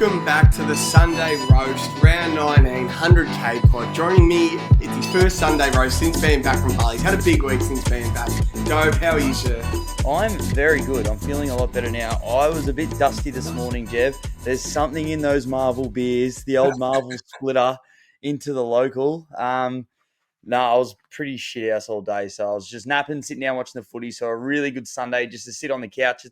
Welcome back to the Sunday Roast, round 19, 100k pod. Joining me, it's his first Sunday roast since being back from Bali. He's had a big week since being back. Dobe, how are you, sir? I'm very good. I'm feeling a lot better now. I was a bit dusty this morning, Jev. There's something in those Marvel beers, the old Marvel splitter into the local. No, I was pretty shit house all day, so I was just napping, sitting down watching the footy. So a really good Sunday just to sit on the couch.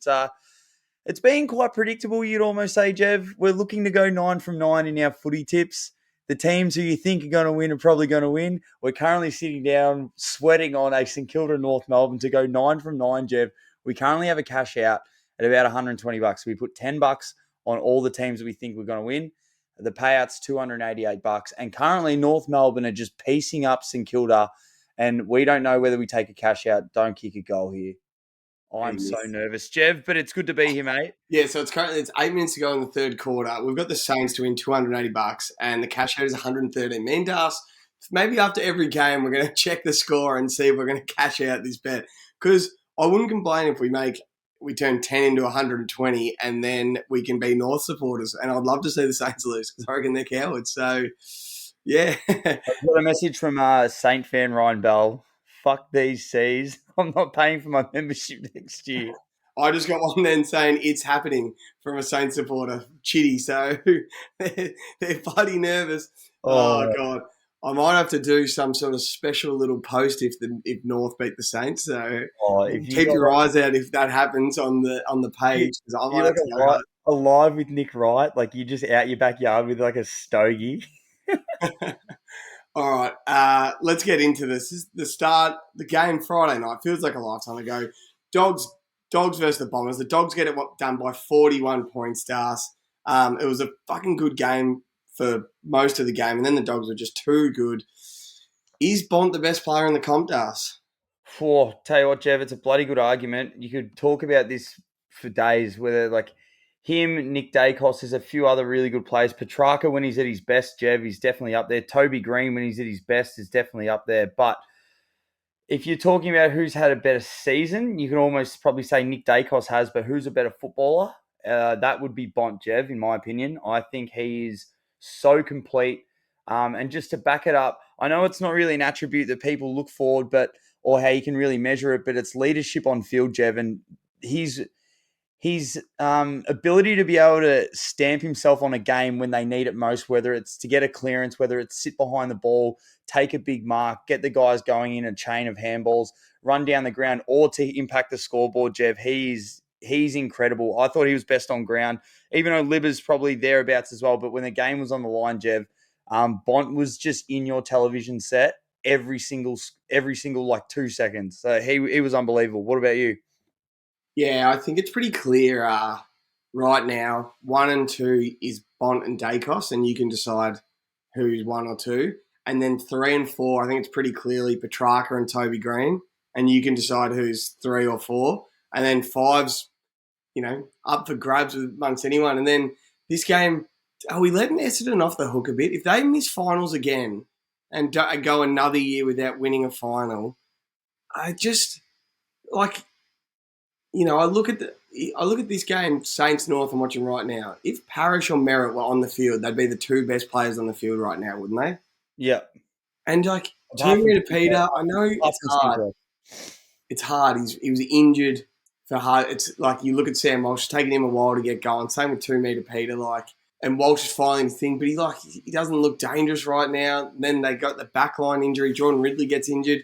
It's been quite predictable, you'd almost say, Jev. We're looking to go 9 from 9 in our footy tips. The teams who you think are going to win are probably going to win. We're currently sitting down, sweating on a St Kilda North Melbourne to go 9 from 9, Jev. We currently have a cash out at about $120. We put $10 on all the teams that we think we're going to win. The payout's $288. And currently North Melbourne are just piecing up St Kilda, and we don't know whether we take a cash out. Don't kick a goal here. I'm so nervous, Jev, but it's good to be here, mate. Yeah, so it's 8 minutes to go in the third quarter. We've got the Saints to win $280, and the cash out is 113. Me and Das, maybe after every game, we're going to check the score and see if we're going to cash out this bet. Because I wouldn't complain if we turn 10 into 120, and then we can be North supporters. And I'd love to see the Saints lose because I reckon they're cowards. So, yeah. I've got a message from Saint fan Ryan Bell. Fuck these C's. I'm not paying for my membership next year. I just got one then saying it's happening from a Saints supporter, Chitty. So they're bloody nervous. Oh, God. I might have to do some sort of special little post if North beat the Saints. So keep your eyes out if that happens on the page. You like a live with Nick Wright, like you just out your backyard with like a stogie. All right, let's get into this. This is the game Friday night. Feels like a lifetime ago. Dogs versus the Bombers. The Dogs get it done by 41 points, Das. It was a fucking good game for most of the game, and then the Dogs were just too good. Is Bont the best player in the comp, Das? Tell you what, Jev, it's a bloody good argument. You could talk about this for days, whether like him, Nick Dacos, there's a few other really good players. Petrarca, when he's at his best, Jev, he's definitely up there. Toby Green, when he's at his best, is definitely up there. But if you're talking about who's had a better season, you can almost probably say Nick Dacos has, but who's a better footballer? That would be Bont, Jev, in my opinion. I think he is so complete. And just to back it up, I know it's not really an attribute that people look for, or how you can really measure it, but it's leadership on field, Jev, and his ability to be able to stamp himself on a game when they need it most, whether it's to get a clearance, whether it's sit behind the ball, take a big mark, get the guys going in a chain of handballs, run down the ground, or to impact the scoreboard, Jev. He's incredible. I thought he was best on ground, even though Libba's probably thereabouts as well. But when the game was on the line, Jev, Bont was just in your television set every single like 2 seconds. So he was unbelievable. What about you? Yeah, I think it's pretty clear right now. 1 and 2 is Bont and Dacos, and you can decide who's 1 or 2. And then 3 and 4, I think it's pretty clearly Petrarca and Toby Green, and you can decide who's 3 or 4. And then 5's, up for grabs amongst anyone. And then this game, are we letting Essendon off the hook a bit? If they miss finals again and go another year without winning a final, I just I look at this game, Saints North, I'm watching right now. If Parrish or Merritt were on the field, they'd be the 2 best players on the field right now, wouldn't they? Yeah. And Tumu to Peter, I know it's hard. It's hard. He was injured for hard. It's like you look at Sam Walsh, it's taking him a while to get going. Same with Tumu to Peter, and Walsh is finding his thing, but he doesn't look dangerous right now. Then they got the backline injury. Jordan Ridley gets injured.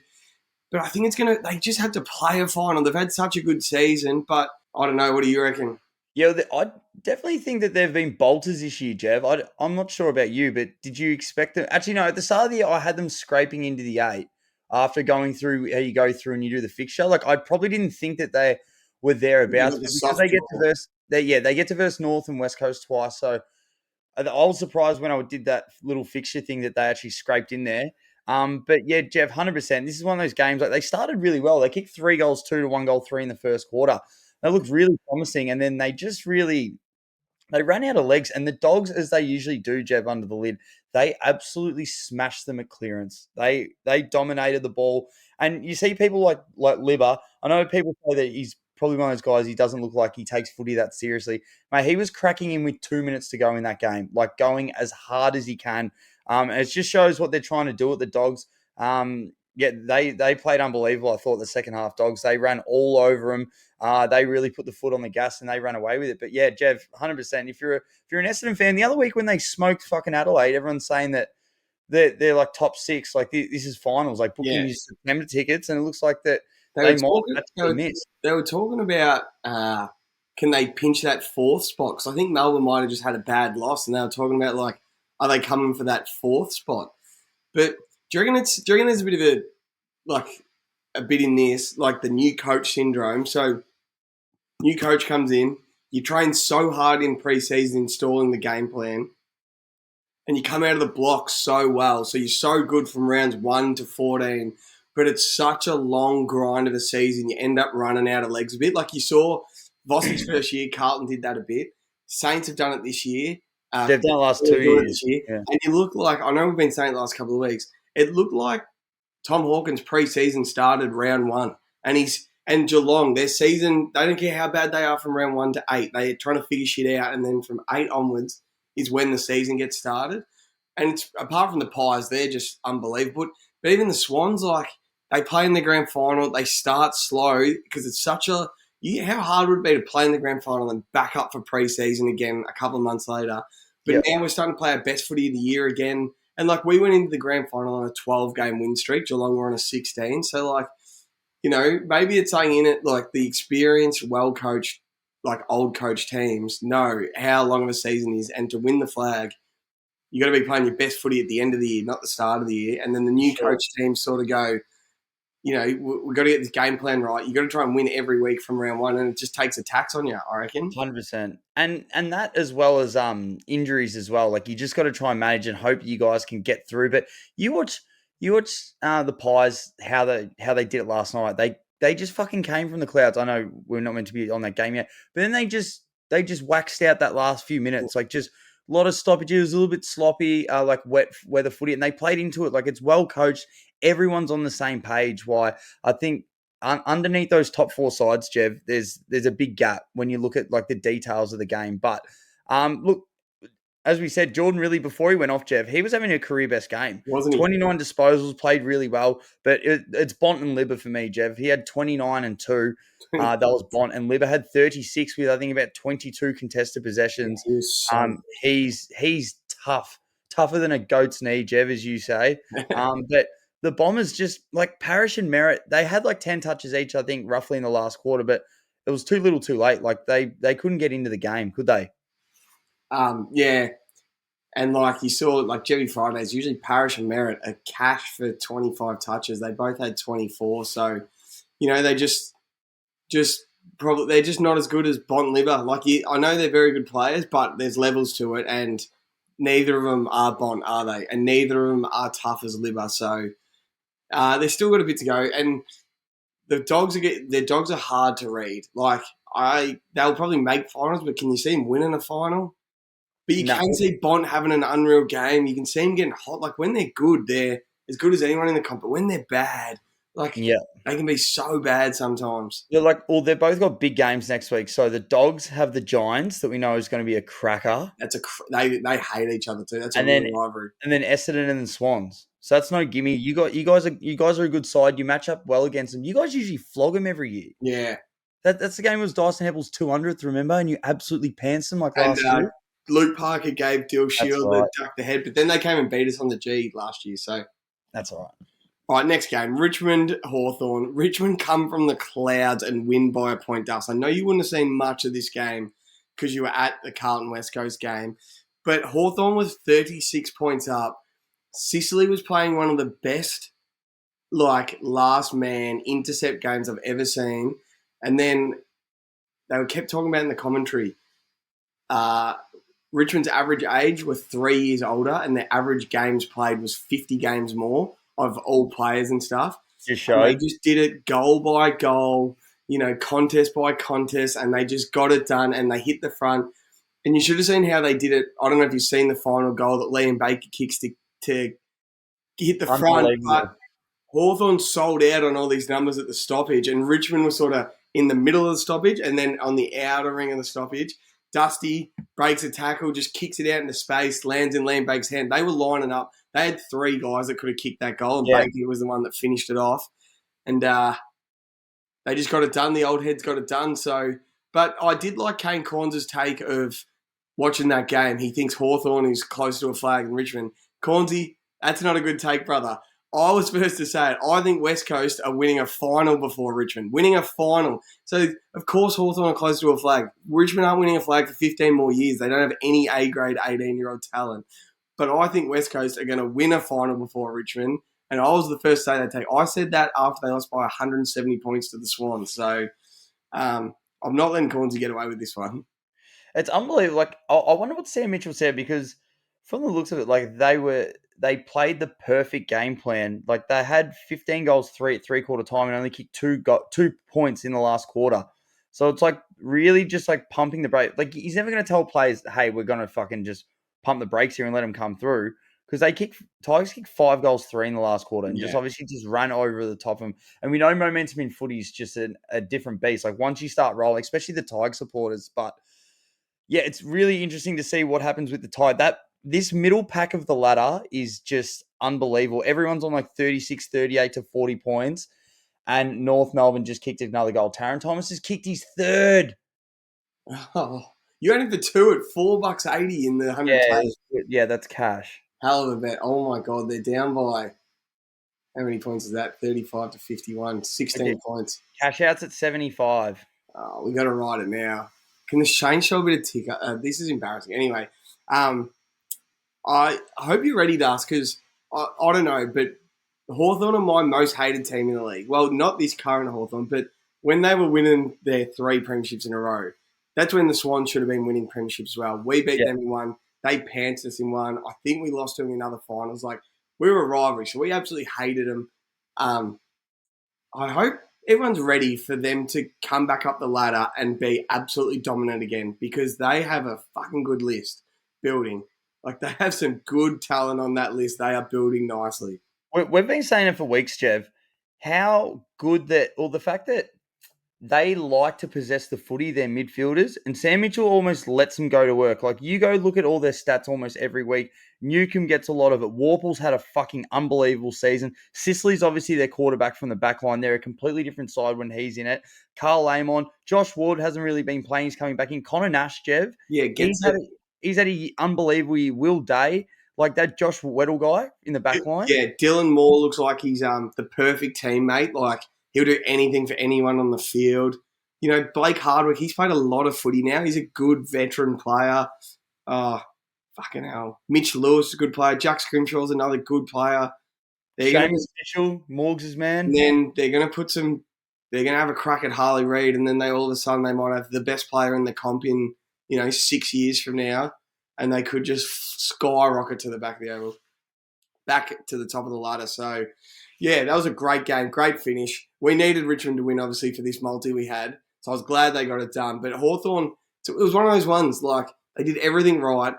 But I think they just have to play a final. They've had such a good season, but I don't know. What do you reckon? Yeah, I definitely think that they've been bolters this year, Jev. I'm not sure about you, but did you expect them? Actually, no, at the start of the year, I had them scraping into the 8 after going through how you go through and you do the fixture. Like, I probably didn't think that they were thereabouts because they get to verse North and West Coast twice. So I was surprised when I did that little fixture thing that they actually scraped in there. But yeah, Jeff, 100%. This is one of those games, like they started really well. They kicked 3 goals, 2 to 1 goal, 3 in the first quarter. They looked really promising. And then they ran out of legs. And the Dogs, as they usually do, Jeff, under the lid, they absolutely smashed them at clearance. They dominated the ball. And you see people like Libba. I know people say that he's probably one of those guys, he doesn't look like he takes footy that seriously. Mate, he was cracking in with 2 minutes to go in that game, like going as hard as he can. And it just shows what they're trying to do at the Dogs. Yeah, they played unbelievable, I thought, the second half. Dogs, they ran all over them. They really put the foot on the gas and they ran away with it. But yeah, Jev, 100%. If you're an Essendon fan, the other week when they smoked fucking Adelaide, everyone's saying that they're like top six. Like this is finals. Like booking Yeah. these September tickets, and it looks like that They they were might talking, actually miss. they were talking about can they pinch that fourth spot? Because I think Melbourne might have just had a bad loss, and they were talking about like, are they coming for that fourth spot? But do you reckon there's a bit of a bit in this, like the new coach syndrome? So new coach comes in, you train so hard in pre-season installing the game plan, and you come out of the blocks so well. So you're so good from rounds 1 to 14, but it's such a long grind of a season. You end up running out of legs a bit. Like you saw Vossi's first year, Carlton did that a bit. Saints have done it this year. They've done the last 2 years. Yeah. And you look like, I know we've been saying it the last couple of weeks, it looked like Tom Hawkins' pre-season started round 1. And Geelong, their season, they don't care how bad they are from round 1 to 8. They're trying to figure shit out, and then from 8 onwards is when the season gets started. And it's, apart from the Pies, they're just unbelievable. But even the Swans, like, they play in the grand final, they start slow because it's such a... how hard would it be to play in the grand final and back up for pre-season again a couple of months later? But now we're starting to play our best footy of the year again. And, like, we went into the grand final on a 12-game win streak. Geelong were on a 16. So, like, you know, maybe it's something in it, like the experienced, well-coached, like old coach teams know how long of a season is. And to win the flag, you got to be playing your best footy at the end of the year, not the start of the year. And then the new coach teams sort of go, you know, we've got to get this game plan right. You got to try and win every week from round 1, and it just takes a tax on you, I reckon. 100%. And that as well as injuries as well. Like you just got to try and manage and hope you guys can get through. But you watch the Pies how they did it last night. They just fucking came from the clouds. I know we're not meant to be on that game yet, but then they just waxed out that last few minutes. Like just a lot of stoppages, a little bit sloppy, like wet weather footy, and they played into it. Like it's well coached. Everyone's on the same page. Why I think underneath those top 4 sides, Jev, there's a big gap when you look at like the details of the game. But look, as we said, Jordan really, before he went off, Jev, he was having a career best game. Wasn't he? 29 disposals, played really well. But it's Bont and Libba for me, Jev. He had 29 and 2. That was Bont. And Libba had 36 with, I think, about 22 contested possessions. He's tough. Tougher than a goat's knee, Jev, as you say. But the Bombers just, like Parrish and Merritt, they had like 10 touches each, I think, roughly in the last quarter. But it was too little too late. Like they couldn't get into the game, could they? Yeah. And like you saw, like Jimmy Fridays, usually Parrish and Merritt are cash for 25 touches. They both had 24. So, you know, they're just not as good as Bont and Libba. Like I know they're very good players, but there's levels to it, and neither of them are Bont, are they? And neither of them are tough as Libba. So they've still got a bit to go. And their dogs are hard to read. Like they'll probably make finals, but can you see them winning a final? But you can see Bont having an unreal game. You can see him getting hot. Like when they're good, they're as good as anyone in the comp. But when they're bad, like they can be so bad sometimes. They're they've both got big games next week. So the Dogs have the Giants that we know is going to be a cracker. They hate each other too. That's a real rivalry. And then Essendon and the Swans. So that's no gimme. You guys are a good side. You match up well against them. You guys usually flog them every year. Yeah, that's the game. It was Dyson Heppel's 200th. Remember, and you absolutely pants them like last year. Luke Parker gave Dill Shield the duck the head, but then they came and beat us on the G last year. So that's all right. All right, next game, Richmond-Hawthorn. Richmond come from the clouds and win by a point, Dust. I know you wouldn't have seen much of this game because you were at the Carlton West Coast game, but Hawthorn was 36 points up. Sicily was playing one of the best, like, last man intercept games I've ever seen. And then they were kept talking about in the commentary, Richmond's average age were 3 years older and their average games played was 50 games more of all players and stuff. Just showed. They just did it goal by goal, you know, contest by contest, and they just got it done and they hit the front. And you should have seen how they did it. I don't know if you've seen the final goal that Liam Baker kicks to hit the front, but Hawthorn sold out on all these numbers at the stoppage, and Richmond was sort of in the middle of the stoppage and then on the outer ring of the stoppage. Dusty breaks a tackle, just kicks it out into space, lands in Liam Baker's hand. They were lining up. They had 3 guys that could have kicked that goal, and Baker was the one that finished it off. And they just got it done. The old heads got it done. So, but I did like Kane Corns' take of watching that game. He thinks Hawthorn is close to a flag in Richmond. Cornsy, that's not a good take, brother. I was first to say it. I think West Coast are winning a final before Richmond. Winning a final. So, of course, Hawthorn are close to a flag. Richmond aren't winning a flag for 15 more years. They don't have any A-grade 18-year-old talent. But I think West Coast are going to win a final before Richmond. And I was the first to say that take. I said that after they lost by 170 points to the Swans. So, I'm not letting Cornsy get away with this one. It's unbelievable. Like, I wonder what Sam Mitchell said, because from the looks of it, like they played the perfect game plan. Like, they had 15 goals at three-quarter time and only kicked 2 points in the last quarter. So it's like really just like pumping the brake. Like, he's never going to tell players, hey, we're going to fucking just pump the brakes here and let them come through. Because Tigers kicked 5 goals, 3 in the last quarter, and just obviously just ran over the top of them. And we know momentum in footy is just a different beast. Like, once you start rolling, especially the Tigers supporters. But yeah, it's really interesting to see what happens with the Tide. This middle pack of the ladder is just unbelievable. Everyone's on like 36, 38 to 40 points, and North Melbourne just kicked another goal. Taron Thomas has kicked his 3rd. Oh, you only the 2 at $4.80 in the 100K. Yeah, that's cash. Hell of a bet. Oh, my God. They're down by, how many points is that? 35 to 51. 16 points. Cash out's at 75. Oh, we got to write it now. Can the Shane show a bit of ticker? This is embarrassing. Anyway, I hope you're ready, Dust, because I don't know, but Hawthorn are my most hated team in the league. Well, not this current Hawthorn, but when they were winning their 3 premierships in a row, that's when the Swans should have been winning premierships as well. We beat them in one. They pantsed us in one. I think we lost to them in other finals. Like, we were a rivalry, so we absolutely hated them. I hope everyone's ready for them to come back up the ladder and be absolutely dominant again, because they have a fucking good list building. Like, they have some good talent on that list. They are building nicely. We've been saying it for weeks, Jev. How good the fact that they like to possess the footy, their midfielders, and Sam Mitchell almost lets them go to work. Like, you go look at all their stats almost every week. Newcomb gets a lot of it. Warple's had a fucking unbelievable season. Sicily's obviously their quarterback from the back line. They're a completely different side when he's in it. Carl Amon. Josh Ward hasn't really been playing. He's coming back in. Connor Nash, Jev. Yeah, he's had an unbelievable Will Day. Like that Josh Weddle guy in the back line. Yeah, Dylan Moore looks like he's the perfect teammate. Like, he'll do anything for anyone on the field. You know, Blake Hardwick, he's played a lot of footy now. He's a good veteran player. Fucking hell. Mitch Lewis is a good player. Jack Scrimshaw's another good player. Seamus Mitchell, Morgs' man. And then they're going to have a crack at Harley Reid, and then all of a sudden they might have the best player in the comp in, 6 years from now, and they could just skyrocket to the back of the oval, back to the top of the ladder. So, yeah, that was a great game, great finish. We needed Richmond to win, obviously, for this multi we had, so I was glad they got it done. But Hawthorn, it was one of those ones, like, they did everything right.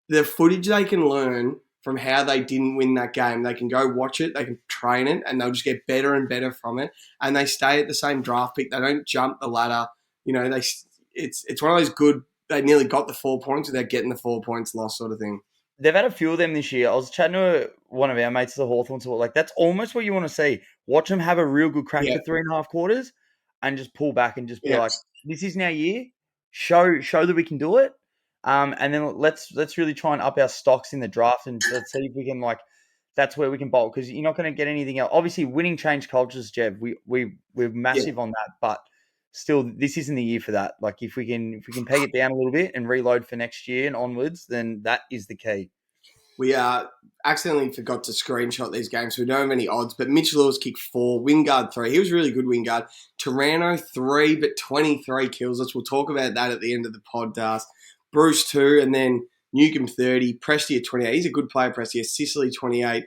The footage they can learn from how they didn't win that game, they can go watch it, they can train it, and they'll just get better and better from it. And they stay at the same draft pick. They don't jump the ladder. It's one of those good, they nearly got the 4 points without getting the 4 points lost sort of thing. They've had a few of them this year. I was chatting to one of our mates, the Hawthorn support. Like, that's almost what you want to see. Watch them have a real good crack for 3.5 quarters and just pull back and just be like, this isn't our year. Show that we can do it. And then let's really try and up our stocks in the draft, and let's see if we can, that's where we can bolt, because you're not going to get anything else. Obviously, winning change cultures, Jeb. We're massive on that, but still, this isn't the year for that. Like, if we can peg it down a little bit and reload for next year and onwards, then that is the key. We accidentally forgot to screenshot these games, so we don't have any odds, but Mitch Lewis kicked 4, Wingard 3. He was really good, Wingard. Taranto 3, but 23 kills. We'll talk about that at the end of the podcast. Bruce 2, and then Newcomb 30, Prestia 28. He's a good player, Prestia. Sicily 28,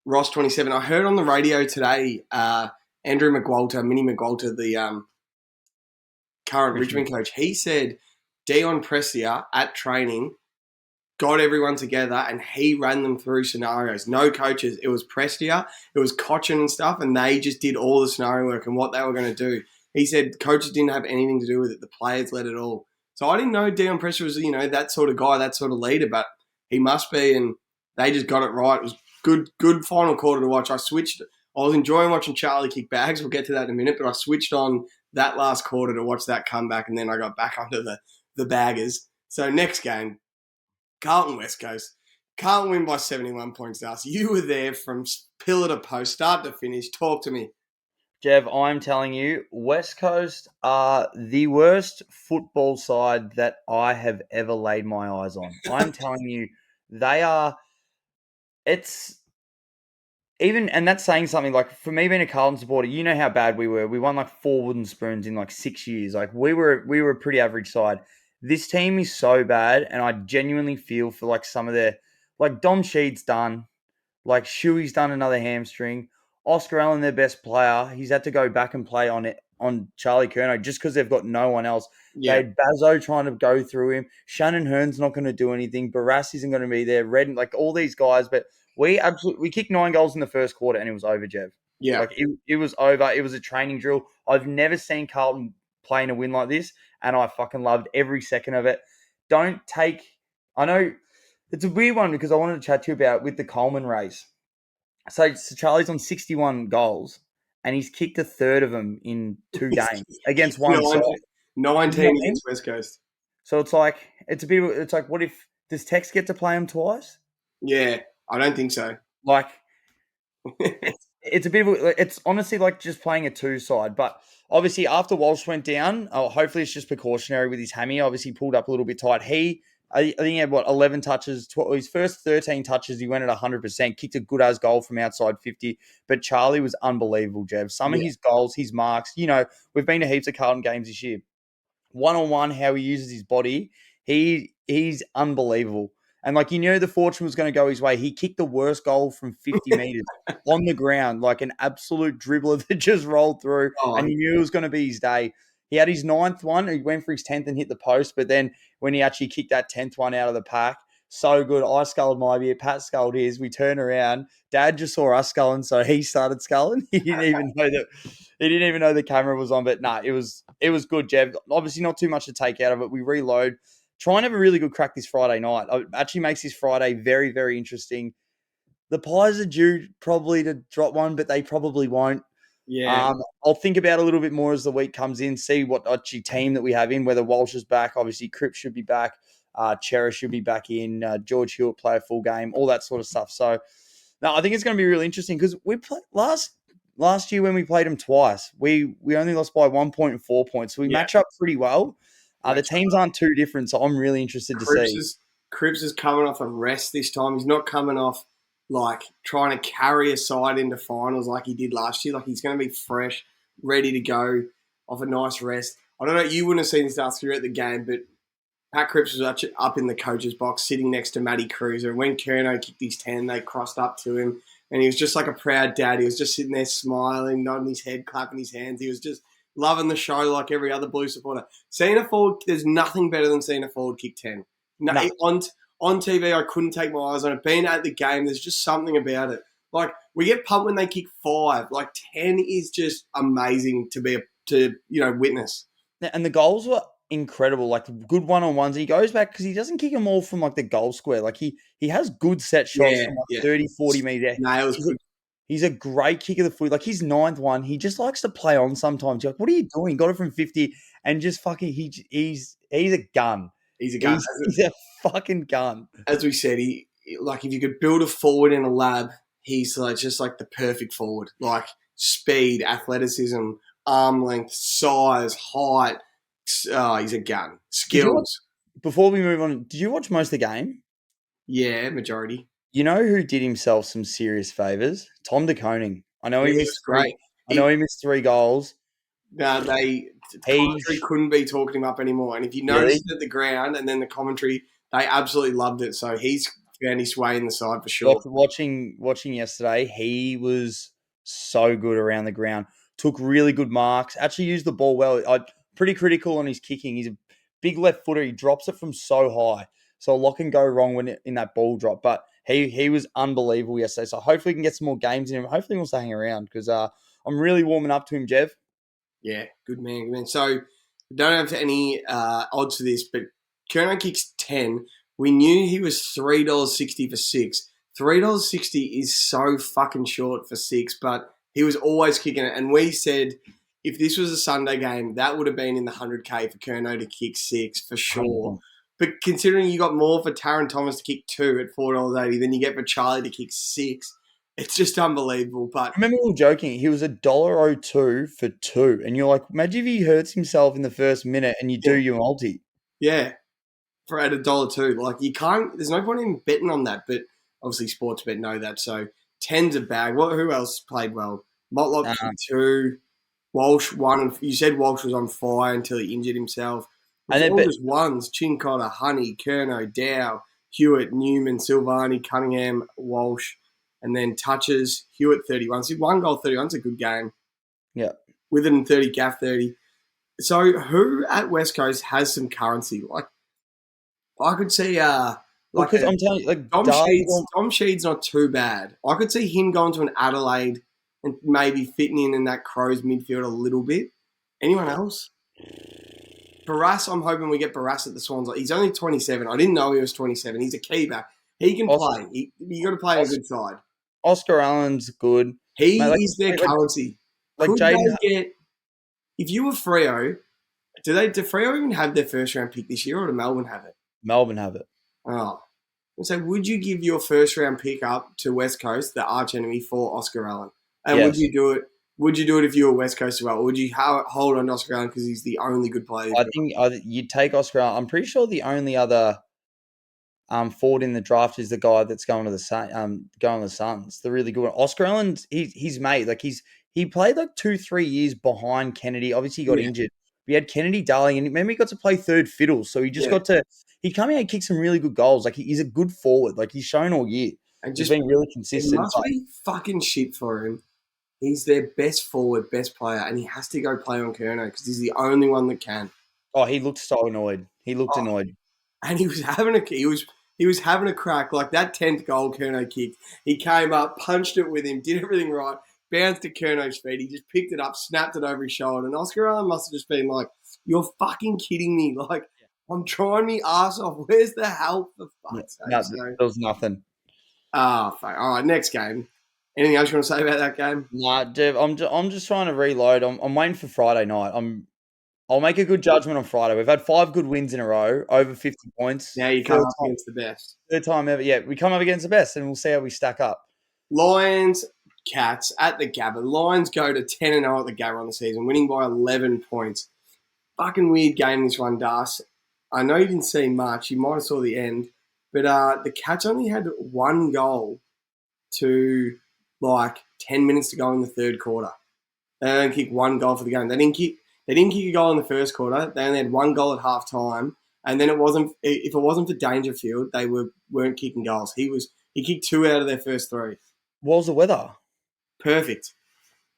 Ross 27. I heard on the radio today, Andrew McWalter, Minnie McWalter, the current Richmond coach, he said Dion Prestia at training got everyone together and he ran them through scenarios. No coaches. It was Prestia, it was Cochin and stuff, and they just did all the scenario work and what they were going to do. He said coaches didn't have anything to do with it. The players led it all. So I didn't know Dion Presser was, that sort of guy, that sort of leader, but he must be, and they just got it right. It was good final quarter to watch. I was enjoying watching Charlie kick bags. We'll get to that in a minute, but I switched on that last quarter to watch that comeback, and then I got back onto the baggers. So next game, Carlton West Coast. Carlton win by 71 points, Darcy. You were there from pillar to post, start to finish. Talk to me. Jeff, I'm telling you, West Coast are the worst football side that I have ever laid my eyes on. I'm telling you, they are. It's even, and that's saying something. Like, for me being a Carlton supporter, you know how bad we were. We won like 4 wooden spoons in like 6 years. Like, we were a pretty average side. This team is so bad, and I genuinely feel for like some of their, like Dom Sheed's done, like Shuey's done another hamstring. Oscar Allen, their best player, he's had to go back and play on Charlie Curnow just because they've got no one else. Yeah. They had Bazzo trying to go through him. Shannon Hearn's not going to do anything. Barras isn't going to be there. Redden, like all these guys, but we kicked 9 goals in the first quarter and it was over, Jev. Yeah. Like it was over. It was a training drill. I've never seen Carlton play in a win like this, and I fucking loved every second of it. I know it's a weird one because I wanted to chat to you about with the Coleman race. So Charlie's on 61 goals, and he's kicked a third of them in 2 games against one side. 19 against West Coast. So it's like what if does Tex get to play him twice? Yeah, I don't think so. Like it's honestly like just playing a 2 side, but obviously after Walsh went down, hopefully it's just precautionary with his hammy. Obviously pulled up a little bit tight. I think he had 11 touches. His first 13 touches, he went at 100%, kicked a good as goal from outside 50. But Charlie was unbelievable, Jev. Some of his goals, his marks, we've been to heaps of Carlton games this year. One-on-one, how he uses his body, he's unbelievable. And the fortune was going to go his way. He kicked the worst goal from 50 meters on the ground, like an absolute dribbler that just rolled through, and he knew it was going to be his day. He had his 9th one. He went for his 10th and hit the post, but then when he actually kicked that 10th one out of the pack, so good. I sculled my beer. Pat sculled his. We turned around. Dad just saw us sculling, so he started sculling. He didn't even know the camera was on. But it was good, Jev. Obviously, not too much to take out of it. We reload. Try and have a really good crack this Friday night. It actually makes this Friday very, very interesting. The Pies are due probably to drop one, but they probably won't. Yeah. I'll think about it a little bit more as the week comes in, see what actually team that we have in, whether Walsh is back. Obviously, Cripps should be back. Cherish should be back in. George Hewitt play a full game, all that sort of stuff. So, no, I think it's going to be really interesting because we played last year when we played them twice. We only lost by 1.4 points. So we match up pretty well. The teams aren't too different, so I'm really interested to see. Cripps is coming off a rest this time. He's not coming off like trying to carry a side into finals like he did last year. Like he's going to be fresh, ready to go off a nice rest. I don't know, you wouldn't have seen this after you were at the game, but Pat Cripps was actually up in the coach's box sitting next to Matty Cruiser. When Curnow kicked his 10, they crossed up to him, and he was just like a proud dad. He was just sitting there smiling, nodding his head, clapping his hands. He was just loving the show like every other Blue supporter. Seeing a forward, there's nothing better than seeing a forward kick 10. No. On TV, I couldn't take my eyes on it. Being at the game, there's just something about it. Like, we get pumped when they kick 5. Like, 10 is just amazing to witness. And the goals were incredible, like good one-on-ones. He goes back because he doesn't kick them all from like the goal square. Like he has good set shots from like 30, 40 meters. Nails good. He's a great kick of the foot. Like his 9th one, he just likes to play on sometimes. You're like, what are you doing? Got it from 50 and just fucking, he's a gun. He's a gun. He's a fucking gun. As we said, he like if you could build a forward in a lab, he's like just like the perfect forward. Like speed, athleticism, arm length, size, height. He's a gun. Skills. Before we move on, did you watch most of the game? Yeah, majority. You know who did himself some serious favours? Tom de Koning. I know he missed great. I know he missed 3 goals. No, commentary couldn't be talking him up anymore. And if you noticed it at the ground and then the commentary, they absolutely loved it. So he's found his way in the side for sure. After watching yesterday, he was so good around the ground. Took really good marks. Actually used the ball well. I'm pretty critical on his kicking. He's a big left footer. He drops it from so high. So a lot can go wrong when in that ball drop. But he was unbelievable yesterday. So hopefully we can get some more games in him. Hopefully he wants to hang around because I'm really warming up to him, Jev. Yeah, good man, good man. So, don't have any odds for this, but Kerno kicks 10. We knew he was $3.60 for 6. $3.60 is so fucking short for 6, but he was always kicking it. And we said if this was a Sunday game, that would have been in the 100K for Kerno to kick 6 for sure. 100%. But considering you got more for Taron Thomas to kick 2 at $4.80 than you get for Charlie to kick 6, it's just unbelievable. But I remember we were joking. He was $1.02 for 2, and you're like, imagine if he hurts himself in the first minute and you do your multi. yeah, for at $1 too. Like you can't. There's no point in betting on that. But obviously, sports bet know that. So 10's a bag. What? Who else played well? Motlop kicked 2. Walsh won. And you said Walsh was on fire until he injured himself. It was And then, all but just ones: Chincotta, Honey, Kerno, Dow, Hewitt, Newman, Silvani, Cunningham, Walsh, and then touches Hewitt 31. So 1 goal 31's a good game. yeah, Within 30, Gaff 30. So who at West Coast has some currency? Like I could see like because a I'm telling you, like Dom Darley, Sheed's Dom Sheed's not too bad. I could see him going to an Adelaide and maybe fitting in that Crows midfield a little bit. Anyone else? Barras, I'm hoping we get Barras at the Swans. He's only 27. I didn't know he was 27. He's a keeper. He can Oscar, play. You got to play on a good side. Oscar Allen's good. He Mate, is their currency. like Could Jaden. they get? If you were Freo, do Freo even have their first round pick this year, or do Melbourne have it? Melbourne have it. Oh, so would you give your first round pick up to West Coast, the arch enemy, for Oscar Allen? And Yes. would you do it? Would you do it if you were West Coast as well? Or would you hold on to Oscar Allen because he's the only good player? I think you'd take Oscar Allen. I'm pretty sure the only other forward in the draft is the guy that's going to the Suns. The really good one. Oscar Allen, he's made like he played like 2-3 years behind Kennedy. Obviously, he got injured. We had Kennedy, Darling, and remember he got to play third fiddle. So he just got to. He come out and kick some really good goals. Like he's a good forward. Like he's shown all year. And He's just been really it consistent. must be fucking shit for him. He's their best forward, best player, and he has to go play on Kerno because he's the only one that can. Oh, he looked so annoyed. He looked annoyed. And he was having a crack like that 10th goal Kerno kicked. He came up, punched it with him, did everything right, bounced to Kerno's feet. He just picked it up, snapped it over his shoulder, and Oscar Allen must have just been like, "You're fucking kidding me! Like I'm trying my ass off. Where's the help for fuck's sake?" No, there was nothing. Fuck. All right, next game. Anything else you want to say about that game? Nah, Dev, I'm just trying to reload. I'm waiting for Friday night. I'll make a good judgment on Friday. We've had 5 good wins in a row, over 50 points. Now you come up against the best. Third time ever. Yeah, we come up against the best, and we'll see how we stack up. Lions, Cats at the Gabba. Lions go to 10-0 at the Gabba on the season, winning by 11 points. Fucking weird game, this one, Das. I know you didn't see much. You might have saw the end. But the Cats only had 1 goal to, 10 minutes to go in the third quarter. They only kicked 1 goal for the game. They didn't kick a goal in the first quarter. They only had 1 goal at half time. And then if it wasn't for Dangerfield, they weren't kicking goals. He kicked 2 out of their first 3. What was the weather? Perfect.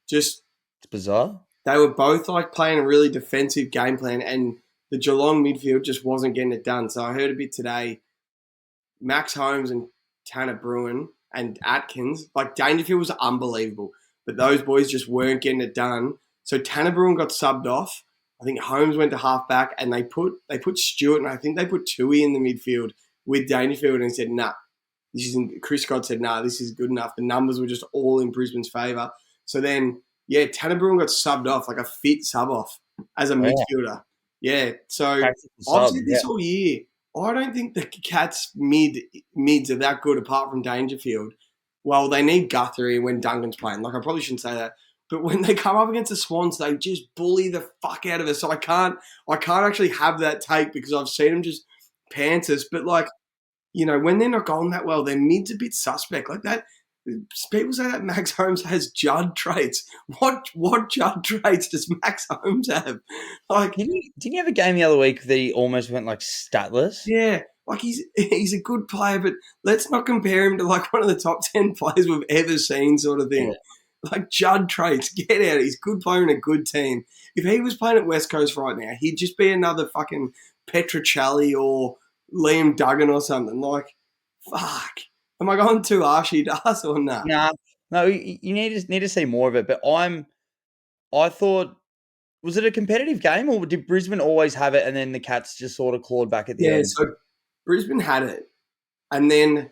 Just It's bizarre. they were both playing a really defensive game plan, and the Geelong midfield just wasn't getting it done. So I heard a bit today. Max Holmes and Tanner Bruin and Atkins, Dangerfield was unbelievable, but those boys just weren't getting it done. So Tanner Bruin got subbed off. I think Holmes went to half back, and they put Stewart, and I think they put Tui in the midfield with Dangerfield, and said, "Nah, this isn't." Chris Scott said, "Nah, this is good enough." The numbers were just all in Brisbane's favour. So then, Tanner Bruin got subbed off, like a fit sub off as a midfielder. Yeah, so I've said this all year. I don't think the Cats mids are that good apart from Dangerfield. Well, they need Guthrie when Duncan's playing. I probably shouldn't say that. But when they come up against the Swans, they just bully the fuck out of us. So I can't actually have that take because I've seen them just pants us. But when they're not going that well, their mid's a bit suspect. Like that, people say that Max Holmes has Judd traits. What Judd traits does Max Holmes have? Didn't you have a game the other week that he almost went statless? Yeah, he's a good player, but let's not compare him to one of the top 10 players we've ever seen, sort of thing. Yeah. Judd traits, get out. He's a good player in a good team. If he was playing at West Coast right now, he'd just be another fucking Petrocelli or Liam Duggan or something. Fuck. Am I going too arshy, Das, or not? No, you need to see more of it. But I thought Was it a competitive game, or did Brisbane always have it and then the Cats just sort of clawed back at the Yeah, end? so Brisbane had it, and then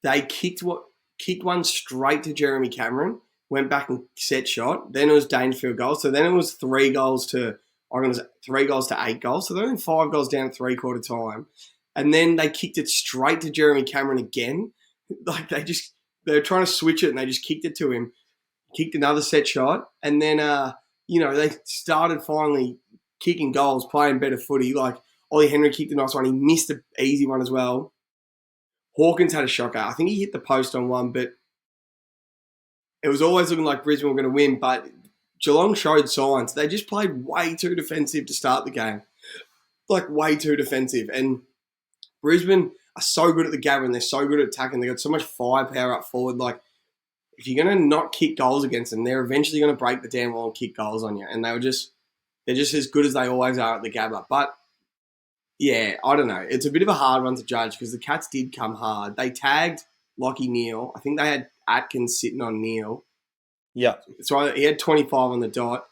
they kicked one straight to Jeremy Cameron, went back and set shot. Then it was Dangerfield goals. So then it was 3 goals to 8 goals. So they're only 5 goals down at 3/4 time. And then they kicked it straight to Jeremy Cameron again. Like they were trying to switch it and they just kicked it to him. Kicked another set shot. And then they started finally kicking goals, playing better footy. Like Ollie Henry kicked a nice one. He missed an easy one as well. Hawkins had a shocker. I think he hit the post on one, but it was always looking like Brisbane were going to win. But Geelong showed signs. They just played way too defensive to start the game. Like, way too defensive. And Brisbane are so good at the Gabba and they're so good at attacking. They've got so much firepower up forward. Like, if you're going to not kick goals against them, they're eventually going to break the damn wall and kick goals on you. And they're just as good as they always are at the Gabba. But yeah, I don't know. It's a bit of a hard one to judge because the Cats did come hard. They tagged Lockie Neal. I think they had Atkins sitting on Neal. Yeah. So he had 25 on the dot.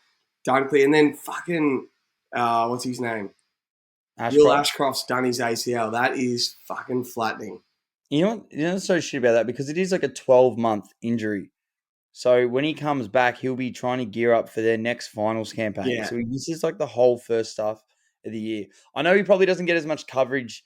Dunkley. And then fucking, what's his name? Will Ashcroft's done his ACL. That is fucking flattening. You know what's so shit about that? Because it is like a 12-month injury. So when he comes back, he'll be trying to gear up for their next finals campaign. Yeah. So this is like the whole first stuff of the year. I know he probably doesn't get as much coverage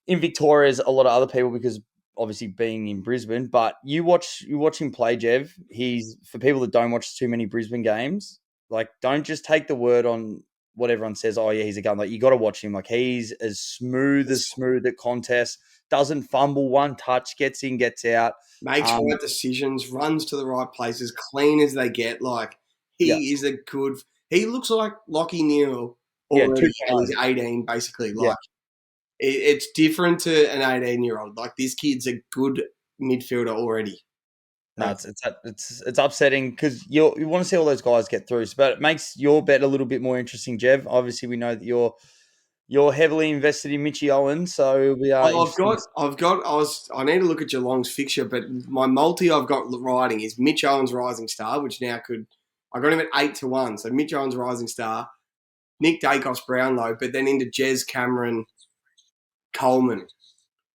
in Victoria as a lot of other people because obviously being in Brisbane, but you watch him play, Jev. He's, for people that don't watch too many Brisbane games, like don't just take the word on what everyone says. Oh yeah, he's a gun. Like you got to watch him. Like he's as smooth at contests. Doesn't fumble, one touch, gets in, gets out. Makes right decisions, runs to the right places, clean as they get. Like he is a good. He looks like Lockie Neal already and he's 18, basically. Like it's different to an 18-year-old. Like this kid's a good midfielder already. No, it's upsetting because you want to see all those guys get through. But it makes your bet a little bit more interesting, Jev. Obviously, we know that you're heavily invested in Mitchie Owen, so we are. I need to look at Geelong's fixture, but my multi I've got riding is Mitch Owen's Rising Star, which now I got him at 8-1. So Mitch Owen's Rising Star, Nick Dacos Brownlow, but then into Jez Cameron Coleman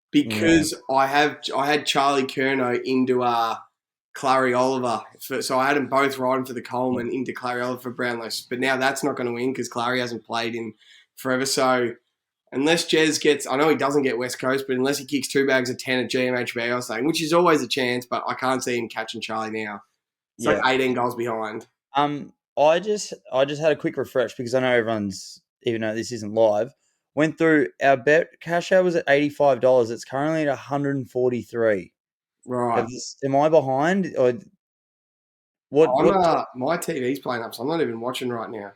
because I had Charlie Curnow into Clary Oliver, so I had them both riding for the Coleman into Clary Oliver for Brownlow, but now that's not going to win because Clary hasn't played in forever. So unless Jez gets, I know he doesn't get West Coast, but unless he kicks 2 bags of 10 at GMHB or something, which is always a chance, but I can't see him catching Charlie now. It's like 18 goals behind. I just had a quick refresh because I know everyone's, even though this isn't live, went through our bet. Cash out was at $85. It's currently at $143. Right. Am I behind? Or what? My TV's playing up, so I'm not even watching right now.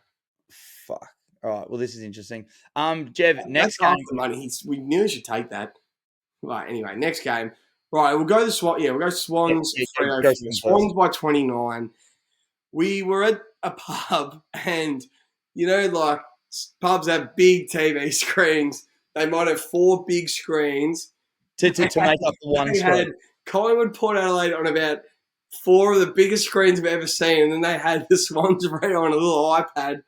Fuck. All right. Well, this is interesting. Jev, next game. Half the money. We nearly should take that. Right. Anyway, next game. Right. We'll go the Swans. Yeah, we'll go Swans. Swans by 29. We were at a pub, and like pubs have big TV screens. They might have 4 big screens to make up the one screen. Had Collingwood Port Adelaide on about 4 of the biggest screens I've ever seen, and then they had the Swans right on a little iPad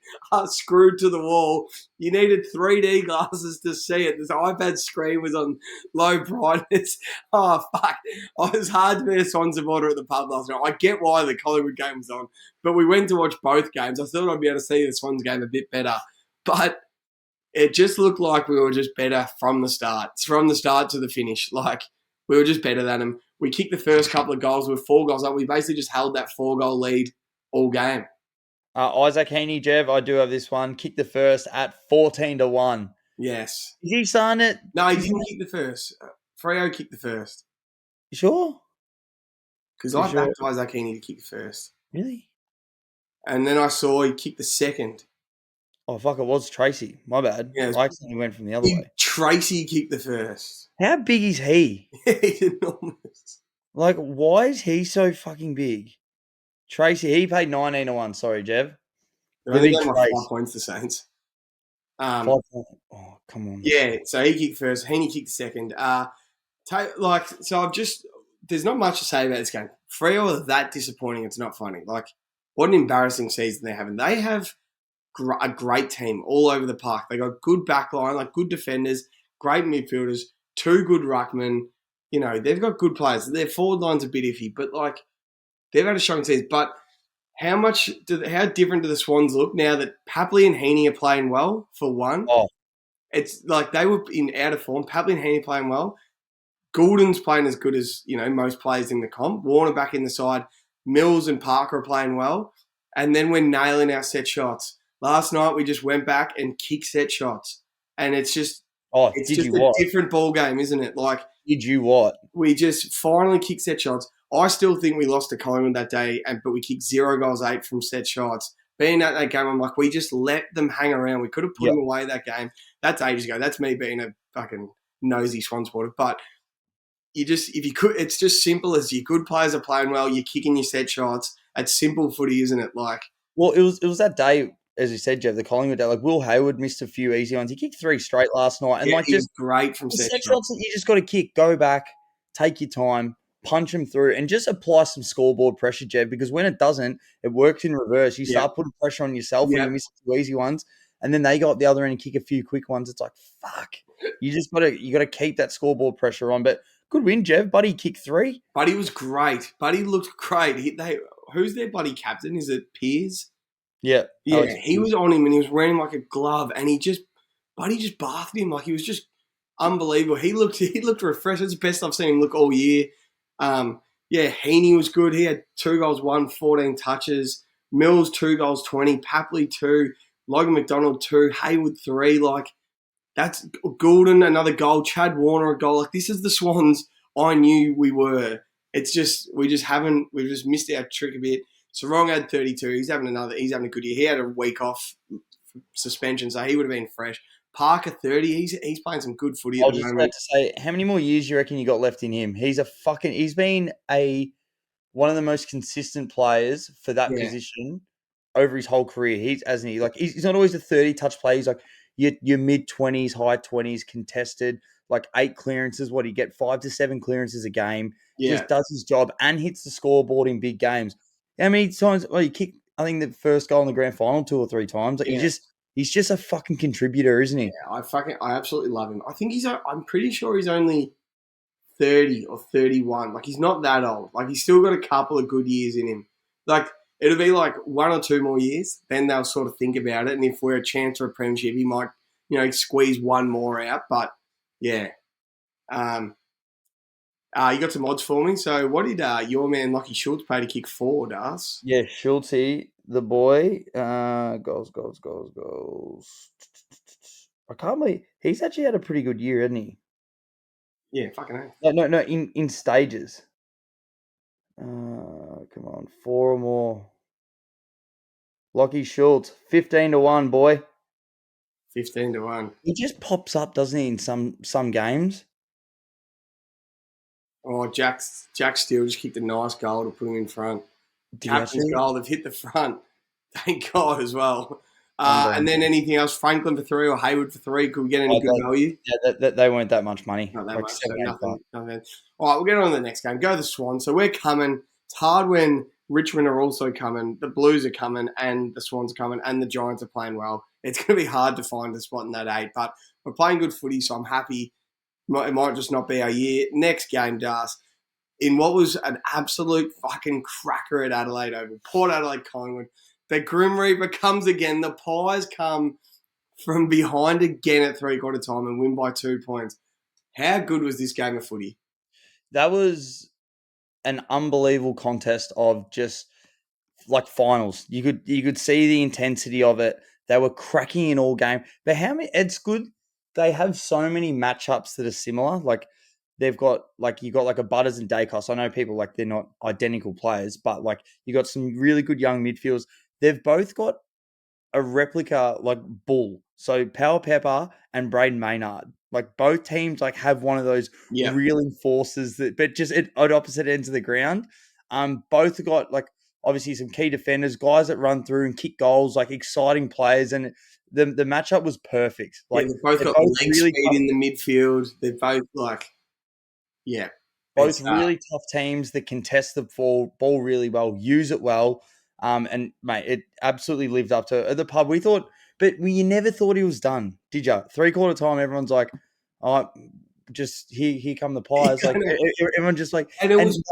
screwed to the wall. You needed 3D glasses to see it. This iPad screen was on low brightness. Oh, fuck. It was hard to be a Swans supporter at the pub last night. I get why the Collingwood game was on, but we went to watch both games. I thought I'd be able to see the Swans game a bit better, but it just looked like we were just better from the start to the finish. Like, we were just better than them. We kicked the first couple of goals with 4 goals up. We basically just held that 4-goal lead all game. Isaac Heaney, Jev, I do have this one. Kicked the first at 14-1. Yes. Did he sign it? No, he didn't kick the first. Freo kicked the first. You sure? Because I backed Isaac Heaney to kick the first. Really? And then I saw he kicked the second. Oh, fuck, it was Tracy. My bad. Yeah, I accidentally went from the other way. Tracy kicked the first. How big is he? He's enormous. Like, why is he so fucking big? Tracy, he paid 19-1. Sorry, Jev. I think they 5 points, the Saints. 5 points. Oh, come on. Yeah, so he kicked first. Heaney kicked second. There's not much to say about this game. Freo are that disappointing. It's not funny. Like, what an embarrassing season they're having. They have a great team all over the park. They got good backline, like good defenders, great midfielders, two good ruckmen. You know, they've got good players. Their forward line's a bit iffy, but like they've had a strong season. But how different do the Swans look now that Papley and Heaney are playing well for one? Oh, It's like they were out of form. Papley and Heaney playing well. Goulden's playing as good as, you know, most players in the comp. Warner back in the side. Mills and Parker are playing well. And then we're nailing our set shots. Last night we just went back and kicked set shots. And it's just did you a what? different ball game, isn't it? Like Did you what? we just finally kicked set shots. I still think we lost to Collingwood that day, but we kicked 0 goals 8 from set shots. Being at that game, I'm like, we just let them hang around. We could have put them away that game. That's ages ago. That's me being a fucking nosy Swan supporter. But it's just simple as your good players are playing well, you're kicking your set shots. It's simple footy, isn't it? Like, well, it was that day, as you said, Jeff, the Collingwood day. Like Will Hayward missed a few easy ones. He kicked 3 straight last night, and he was great from set shots. That you just got to kick, go back, take your time, punch them through, and just apply some scoreboard pressure, Jeff. Because when it doesn't, it works in reverse. You start putting pressure on yourself when you miss 2 easy ones, and then they go up the other end and kick a few quick ones. It's like fuck. You got to keep that scoreboard pressure on, but. Good win, Jeff. Buddy kicked 3. Buddy was great. Buddy looked great. Who's their buddy captain? Is it Piers? Yeah. He was on him and he was wearing like a glove and Buddy just bathed him. Like he was just unbelievable. He looked refreshed. It's the best I've seen him look all year. Heaney was good. He had 2 goals, 1, 14 touches. Mills 2 goals, 20. Papley 2. Logan McDonald 2. Hayward 3. Like, that's Goulden, another goal. Chad Warner, a goal. Like, this is the Swans I knew we were. It's just, we've just missed our trick a bit. Sarong had 32. He's having a good year. He had a week off suspension, so he would have been fresh. Parker, 30. He's playing some good footy at the moment. I was just about to say, how many more years do you reckon you got left in him? He's been one of the most consistent players for that position over his whole career. He's not always a 30 touch player. He's like, your mid-20s, high 20s, contested, like 8 clearances. What do you get? 5 to 7 clearances a game. Just does his job and hits the scoreboard in big games. How many times? Well, he kicked, I think, the first goal in the grand final 2 or 3 times. Like he's just a fucking contributor, isn't he? Yeah, I absolutely love him. I think I'm pretty sure he's only 30 or 31. Like, he's not that old. Like, he's still got a couple of good years in him. Like, it'll be like 1 or 2 more years. Then they'll sort of think about it. And if we're a chance for a premiership, he might, squeeze 1 more out. But, yeah. You got some odds for me. So what did your man Lockie Schultz pay to kick 4, Das? Yeah, Schultzy, the boy. Goals. I can't believe he's actually had a pretty good year, hasn't he? Yeah, fucking hell. No, in stages. Come on, 4 or more. Lockie Schultz, 15-1, boy. 15-1. He just pops up, doesn't he, in some games? Oh, Jack Steele just kicked a nice goal to put him in front. Captain's goal, they've hit the front. Thank God as well. And then anything else? Franklin for 3 or Hayward for 3? Could we get any good value? Yeah, they weren't that much money. Not that much. So nothing. All right, we'll get on to the next game. Go the Swans. So we're coming. It's hard when Richmond are also coming, the Blues are coming, and the Swans are coming, and the Giants are playing well. It's going to be hard to find a spot in that 8, but we're playing good footy, so I'm happy. It might just not be our year. Next game, Das, in what was an absolute fucking cracker at Adelaide Oval, Port Adelaide Collingwood. The Grim Reaper comes again. The Pies come from behind again at 3/4 time and win by 2 points. How good was this game of footy? That was an unbelievable contest of just like finals. You could see the intensity of it. They were cracking in all game. But it's good. They have so many matchups that are similar. Like they've got you got like a Butters and Dacos. I know people like they're not identical players, but like you got some really good young midfielders. They've both got a replica like Bull. So Power Pepper and Braden Maynard. Like both teams like have one of those real enforcers but just at opposite ends of the ground. Both have got like obviously some key defenders, guys that run through and kick goals, like exciting players, and the matchup was perfect. Like they've both got leg really speed in the midfield. They're both both really tough teams that contest the ball really well, use it well. And mate, it absolutely lived up to at the pub. We thought, but you never thought he was done, did you? 3/4 time, everyone's like, "Oh, just here come the Pies." Like everyone just like, And it and was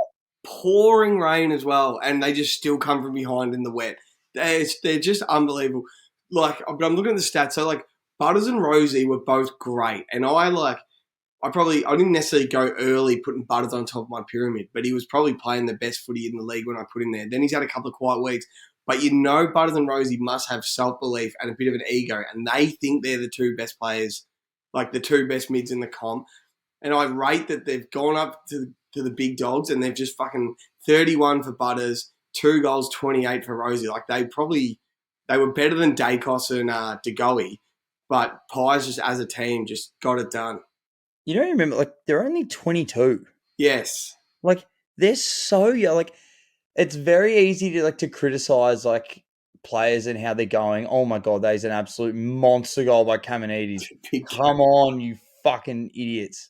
pouring rain as well, and they just still come from behind in the wet. They're just unbelievable. Like, but I'm looking at the stats. So, like, Butters and Rosie were both great, and I didn't necessarily go early putting Butters on top of my pyramid, but he was probably playing the best footy in the league when I put him there. Then he's had a couple of quiet weeks, but Butters and Rosie must have self-belief and a bit of an ego, and they think they're the two best players, like the two best mids in the comp. And I rate that they've gone up to the big dogs and they've just fucking 31 for Butters, 2 goals, 28 for Rosie. Like, they were better than Dacos and DeGoey, but Pies just as a team just got it done. you don't remember, like they're only 22. Yes. Like they're so young. Like it's very easy to criticize like players and how they're going. Oh my god, that is an absolute monster goal by Kamenides. Come on, you fucking idiots.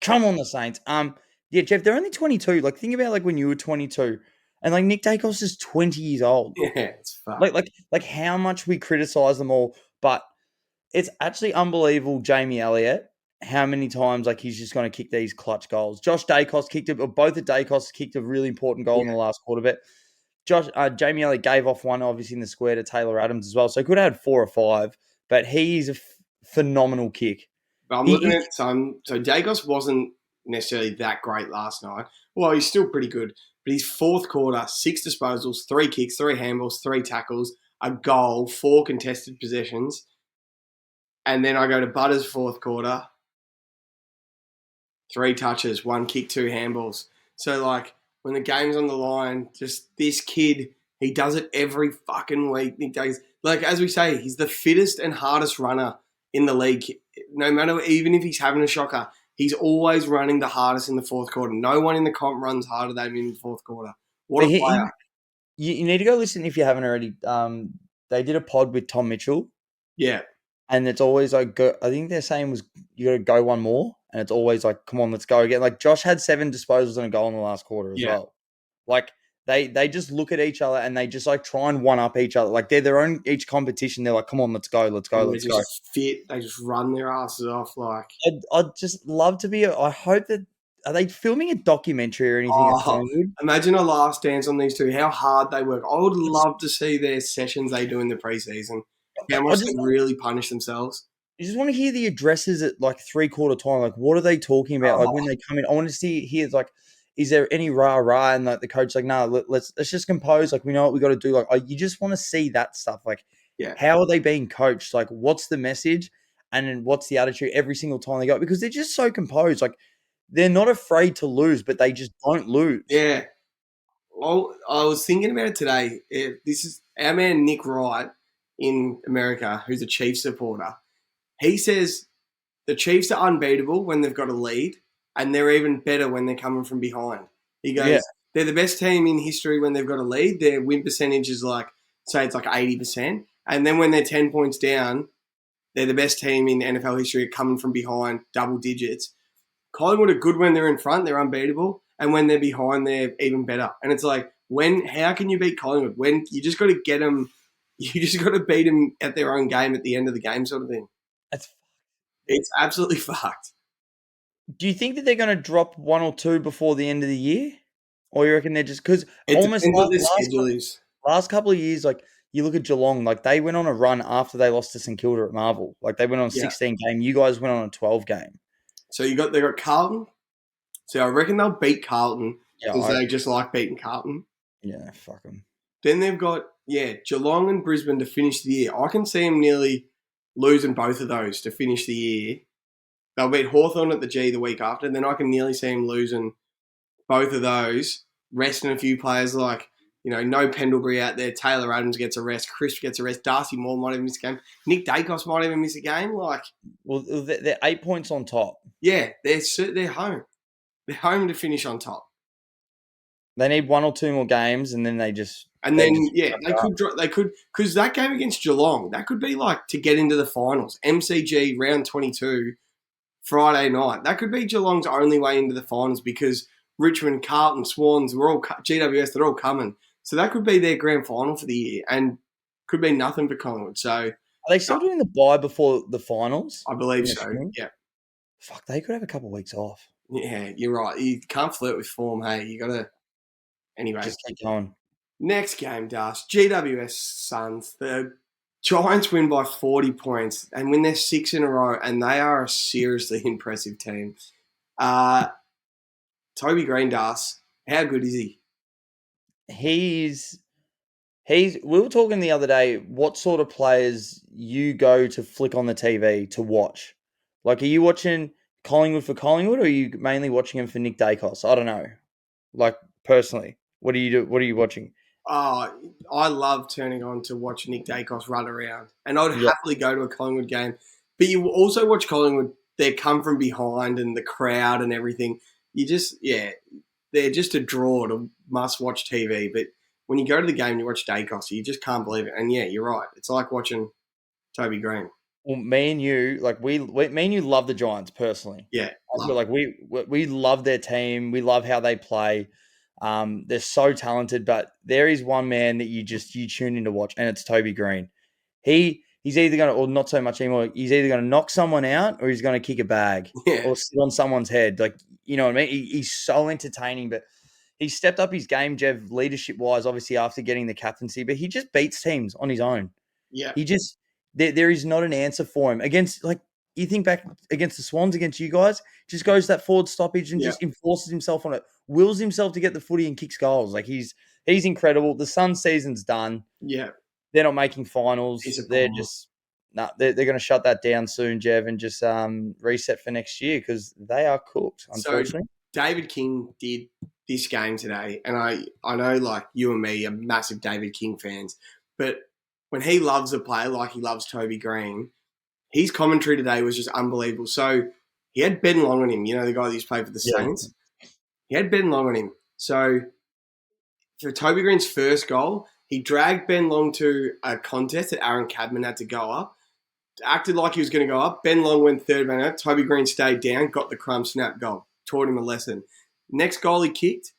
Come on, the Saints. Yeah, Jeff, they're only 22. Like, think about like when you were 22, and like Nick Dacos is 20 years old. Yeah, it's fun. Like how much we criticize them all, but it's actually unbelievable. Jamie Elliott, how many times like he's just going to kick these clutch goals. Josh Dacos both of Dacos kicked a really important goal in the last quarter. But Jamie Elliott gave off one, obviously in the square to Taylor Adams as well, so he could have had 4 or 5. But he's a phenomenal kick. But I'm looking at some. So Dacos wasn't necessarily that great last night. Well, he's still pretty good. But his fourth quarter, 6 disposals, 3 kicks, 3 handballs, 3 tackles, a goal, 4 contested possessions. And then I go to Butters' fourth quarter, 3 touches, 1 kick, 2 handballs. So, like, when the game's on the line, just this kid, he does it every fucking week. Like, as we say, he's the fittest and hardest runner in the league. No matter, even if he's having a shocker, he's always running the hardest in the fourth quarter. No one in the comp runs harder than him in the fourth quarter. What a player. You need to go listen if you haven't already. They did a pod with Tom Mitchell. Yeah. And it's always like, I think they're saying you got to go one more. And it's always like, come on, let's go again. Like Josh had 7 disposals and a goal in the last quarter as well. Like they just look at each other and they just like try and one up each other. Like they're their own each competition. They're like, come on, let's go. They just fit. They just run their asses off. Like I'd just love to be. I hope that are they filming a documentary or anything at Collingwood? Imagine a last dance on these two. How hard they work. I would love to see their sessions they do in the preseason. How much they really punish themselves. You just want to hear the addresses at like 3/4 time. Like, what are they talking about? Like when they come in, I want to hear like, is there any rah? And like the coach like, no, let's just compose. Like we know what we got to do. Like you just want to see that stuff. Like, how are they being coached? Like, what's the message? And then what's the attitude every single time they go? Because they're just so composed. Like they're not afraid to lose, but they just don't lose. Yeah. Well, I was thinking about it today. This is our man Nick Wright in America, who's a Chiefs supporter. He says the Chiefs are unbeatable when they've got a lead, and they're even better when they're coming from behind. He goes, they're the best team in history when they've got a lead. Their win percentage is like, say it's like 80%. And then when they're 10 points down, they're the best team in NFL history coming from behind, double digits. Collingwood are good when they're in front, they're unbeatable. And when they're behind, they're even better. And it's like, how can you beat Collingwood? When you just got to get them, you just got to beat them at their own game at the end of the game sort of thing. It's absolutely fucked. Do you think that they're going to drop 1 or 2 before the end of the year? Or you reckon they're just... Because almost last couple of years, like, you look at Geelong, like, they went on a run after they lost to St Kilda at Marvel. Like, they went on a 16 game. You guys went on a 12 game. So they got Carlton. So I reckon they'll beat Carlton because they just like beating Carlton. Yeah, fuck them. Then they've got, Geelong and Brisbane to finish the year. I can see them nearly losing both of those to finish the year. They'll beat Hawthorn at the G the week after. Then I can nearly see them losing both of those, resting a few players like, no Pendlebury out there. Taylor Adams gets a rest. Crisp gets a rest. Darcy Moore might even miss a game. Nick Dacos might even miss a game. Like, well, they're 8 points on top. Yeah, they're home. They're home to finish on top. They need 1 or 2 more games, and then they just... they could, because that game against Geelong, that could be like to get into the finals. MCG round 22, Friday night. That could be Geelong's only way into the finals because Richmond, Carlton, Swans, GWS, they're all coming. So that could be their grand final for the year and could be nothing for Collingwood. So Are they still doing the bye before the finals? I believe in the so. spring? Yeah. Fuck, they could have a couple of weeks off. Yeah, you're right. You can't flirt with form, hey. You got to. Anyway, Just keep going. next game, Das. GWS Suns. The Giants win by 40 points and win their 6 in a row, and they are a seriously impressive team. Toby Green, Das, how good is he? He's we were talking the other day what sort of players you go to flick on the TV to watch. Like, are you watching Collingwood for Collingwood, or are you mainly watching him for Nick Dacos? I don't know. Like, personally, what do you do? What are you watching? Oh, I love turning on to watch Nick Dacos run around, and I'd Yeah. happily go to a Collingwood game. But you also watch Collingwood; they come from behind and the crowd and everything. You just, they're just a draw to must-watch TV. But when you go to the game and you watch Dacos, you just can't believe it. And yeah, you're right; it's like watching Toby Green. Well, me and you, like me and you love the Giants personally. Yeah, I feel like we love their team. We love how they play. They're so talented, but there is one man that you tune in to watch, and it's Toby Green. He's either going to, or not so much anymore. He's either going to knock someone out, or he's going to kick a bag, yeah, or sit on someone's head. Like, you know what I mean? He's so entertaining, but he stepped up his game, Jev, leadership wise, obviously after getting the captaincy. But he just beats teams on his own. yeah, He just there is not an answer for him against, like, you think back against the Swans, against you guys, just goes that forward stoppage and yeah, just enforces himself on it, wills himself to get the footy and kicks goals. Like, he's incredible. The Sun season's done. yeah. They're not making finals. He's a They're bomber. just they're going to shut that down soon, Jev, and just reset for next year because they are cooked. So Unfortunately, David King did this game today, and I know like you and me are massive David King fans, but when he loves a player like he loves Toby Green, his commentary today was just unbelievable. So he had Ben Long on him, you know, the guy that used to play for the yeah, Saints. He had Ben Long on him. So for Toby Green's first goal, he dragged Ben Long to a contest that Aaron Cadman had to go up. Acted like he was going to go up. Ben Long went third man out. Toby Green stayed down, got the crumb, snap goal. Taught him a lesson. Next goal he kicked,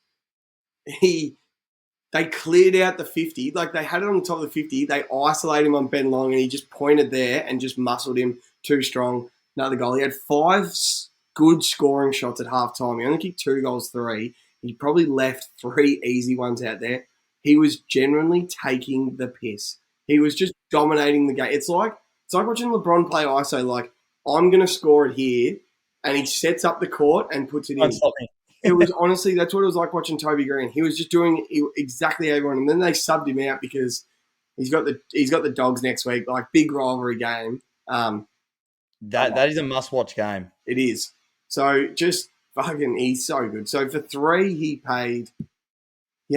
they cleared out the 50. Like, they had it on the top of the 50. They isolated him on Ben Long, and he just pointed there and just muscled him too strong. Another goal. He had 5 good scoring shots at halftime. He only kicked 2 goals, 3. He probably left 3 easy ones out there. He was genuinely taking the piss. He was just dominating the game. It's like watching LeBron play ISO. Like, I'm going to score it here, and he sets up the court and puts it in. don't stop me. It was honestly, that's what it was like watching Toby Green. He was just doing exactly everyone, and then they subbed him out because he's got the Dogs next week, like big rivalry game. That is a must-watch game. It is. So just fucking, he's so good. So for 3, he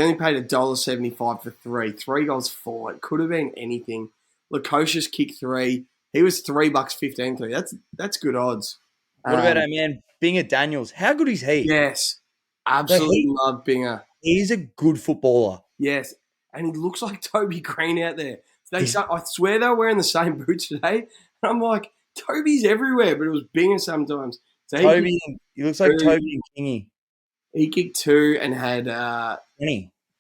only paid $1.75 for 3. 3 goals 4. It could have been anything. Lukosius kicked 3. He was $3.15 3. That's good odds. What about our man Binger Daniels? How good is he? Yes, absolutely love Binger. He's a good footballer. Yes, and he looks like Toby Green out there. I swear they were wearing the same boots today. And I'm like, Toby's everywhere, but it was Binger sometimes. So he looks like Toby and Kingy. He kicked 2 and had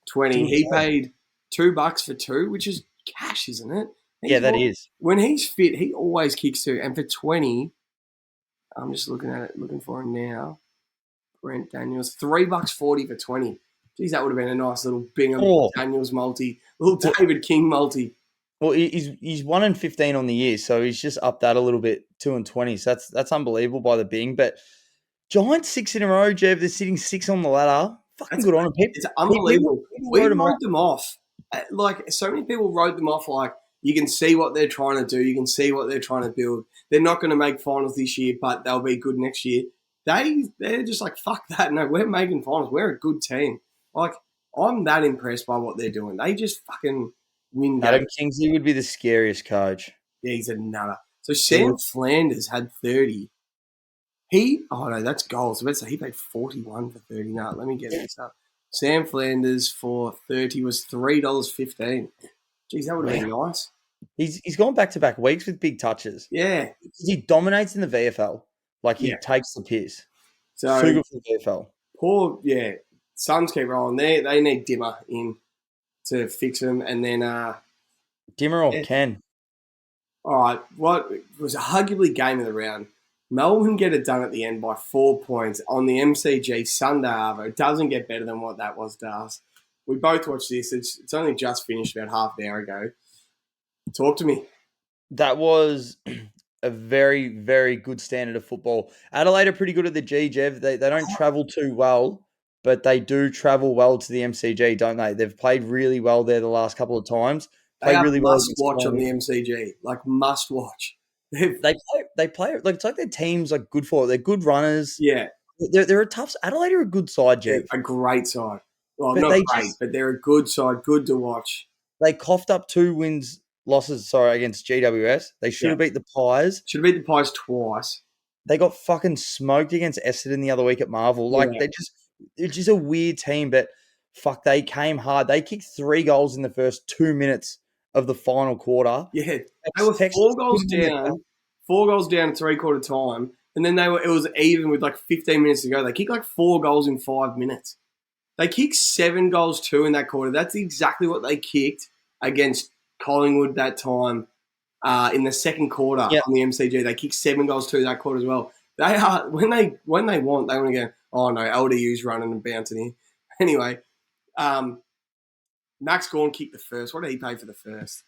20. He paid $2 for 2, which is cash, isn't it? That is. When he's fit, he always kicks 2. And for 20, I'm just looking for him now. Brent Daniels, $3.40 for 20. Geez, that would have been a nice little Bingham Daniels multi, little David King multi. Well, he's 1-15 on the year, so he's just upped that a little bit, 2-20. So that's unbelievable by the Bing. But Giants 6 in a row, Jeff. They're sitting 6 on the ladder. Fucking good on them. It's unbelievable. We wrote them off. Like, so many people wrote them off. Like, you can see what they're trying to do. You can see what they're trying to build. They're not going to make finals this year, but they'll be good next year. They're just like, fuck that. No, we're making finals. We're a good team. Like, I'm that impressed by what they're doing. They just fucking win games. Adam Kingsley would be the scariest coach. Yeah, he's a nutter. So Sam Flanders had 30. That's goals. Let's say he paid 41 for 30. No, let me get this up. Sam Flanders for 30 was $3.15. Jeez, that would have been nice. He's gone back-to-back weeks with big touches. Yeah. He dominates in the VFL. Like, he takes the piss. So good for the VFL. Suns keep rolling. They need Dimmer in. to fix them. And then, Dimmer or yeah. Ken? All right, what was arguably game of the round? Melbourne get it done at the end by 4 points on the MCG Sunday Arvo. It doesn't get better than what that was, Das. We both watched this. It's only just finished about half an hour ago. Talk to me. That was a very, very good standard of football. Adelaide are pretty good at the G, Jev. They don't travel too well, but they do travel well to the MCG, don't they? They've played really well there the last couple of times. They Played are really well must against watch on the Collingwood. MCG. Like, must watch. They play like it's like their team's like good for it. They're good runners. Yeah, They're a tough. Adelaide are a good side, they're Jev, a great side. Well, but not they great, just but they're a good side. Good to watch. they coughed up 2 losses. Sorry, against GWS. They should Yeah. have beat the Pies. Should have beat the Pies twice. They got fucking smoked against Essendon the other week at Marvel. Like Yeah. it's just a weird team, but fuck, they came hard. They kicked 3 goals in the first 2 minutes of the final quarter. Yeah. They were Texas four goals couldn't win it back. down, 4 goals down at 3/4 time. And then it was even with like 15 minutes to go. They kicked like 4 goals in 5 minutes. They kicked 7 goals too in that quarter. That's exactly what they kicked against Collingwood that time in the second quarter Yep. on the MCG. They kicked 7 goals too that quarter as well. They are when they want to go, oh no, LDU's running and bouncing here. Anyway, Max Gawn kicked the first. What did he pay for the first?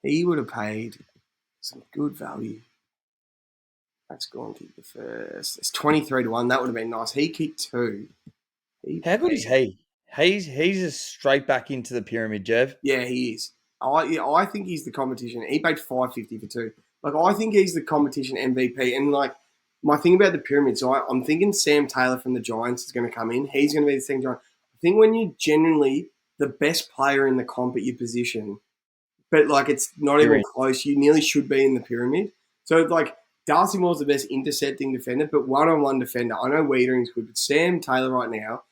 He would have paid some good value. Max Gawn kicked the first. It's 23-1. That would have been nice. He kicked 2. How good is he? He's just straight back into the pyramid, Jev. Yeah, he is. I think he's the competition. He paid $5.50 for 2. Like, I think he's the competition MVP. And like, my thing about the pyramid, so I'm thinking Sam Taylor from the Giants is going to come in. He's going to be the second giant. I think when you're generally the best player in the comp at your position, but like it's not even close, you nearly should be in the pyramid. So like Darcy Moore's the best intercepting defender, but one-on-one defender. I know Wiedering's good, but Sam Taylor right now,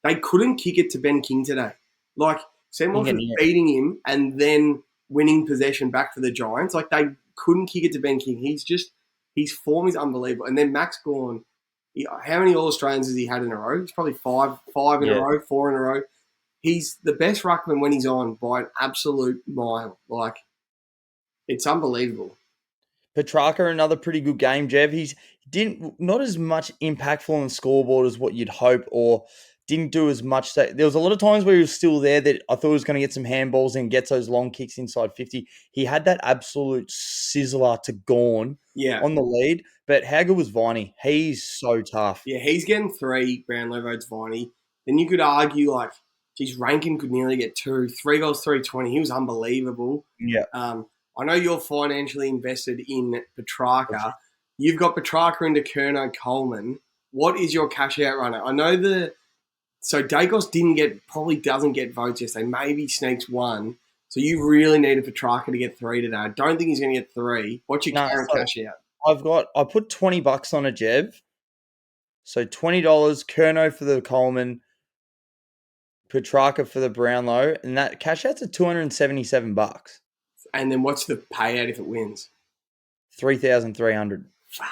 they couldn't kick it to Ben King today. Like, Sam was beating him and then winning possession back for the Giants. Like, they couldn't kick it to Ben King. His form is unbelievable. And then Max Gawn, how many All-Australians has he had in a row? It's probably five in a row, 4 in a row. He's the best ruckman when he's on by an absolute mile. Like, it's unbelievable. Petrarca, another pretty good game, Jev. He's not as much impactful on the scoreboard as what you'd hope, or didn't do as much. There was a lot of times where he was still there that I thought he was going to get some handballs and gets those long kicks inside 50. He had that absolute sizzler to Gawn on the lead. But how good was Viney? He's so tough. Yeah, he's getting 3 Brownlow votes, Viney. Then you could argue, like, geez, Rankin could nearly get 2. 3 goals, 320. He was unbelievable. Yeah. I know you're financially invested in Petrarca. You've got Petrarca into Curnow Coleman. What is your cash out runner? I know so Dacos probably doesn't get votes yesterday. Maybe sneaks 1. So you really needed Petrarca to get 3 today. I don't think he's going to get 3. What's your current cash out? I put $20 on a Jev. So $20, Curnow for the Coleman, Petrarca for the Brownlow, and that cash out's at $277. And then what's the payout if it wins? 3,300. Fuck.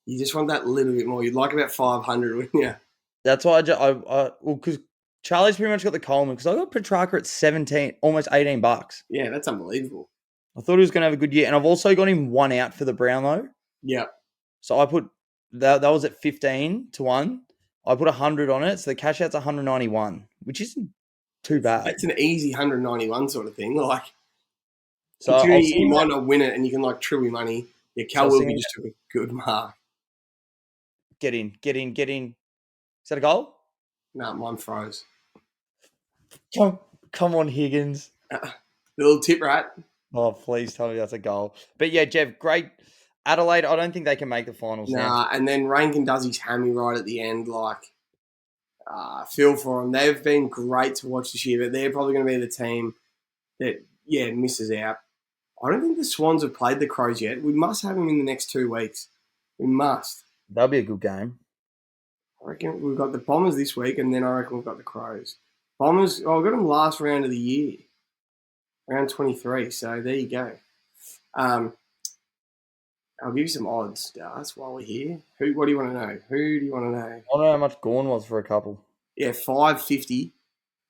You just want that little bit more. You'd like about 500, wouldn't you? That's why because Charlie's pretty much got the Coleman, because I got Petrarca at 17, almost $18. Yeah, that's unbelievable. I thought he was going to have a good year, and I've also got him 1 out for the Brownlow. Yeah. So I put that was at 15-1. I put 100 on it, so the cash out's 191, which isn't too bad. It's an easy 191 sort of thing. Like, so you might not win it, and you can like triple your money. Yeah, Cal Wilkie just took a good mark. Get in. Is that a goal? No, mine froze. Come on, Higgins. The little tip rat. Oh, please tell me that's a goal. But yeah, Jeff, great. Adelaide, I don't think they can make the finals now. And then Rankin does his hammy right at the end. Like, feel for them. They've been great to watch this year, but they're probably going to be the team that, misses out. I don't think the Swans have played the Crows yet. We must have them in the next 2 weeks. We must. That'll be a good game. I reckon we've got the Bombers this week, and then I reckon we've got the Crows. Bombers, I got them last round of the year, round 23. So there you go. I'll give you some odds, Das, while we're here. What do you want to know? Who do you want to know? I don't know how much Gawn was for a couple. Yeah, $5.50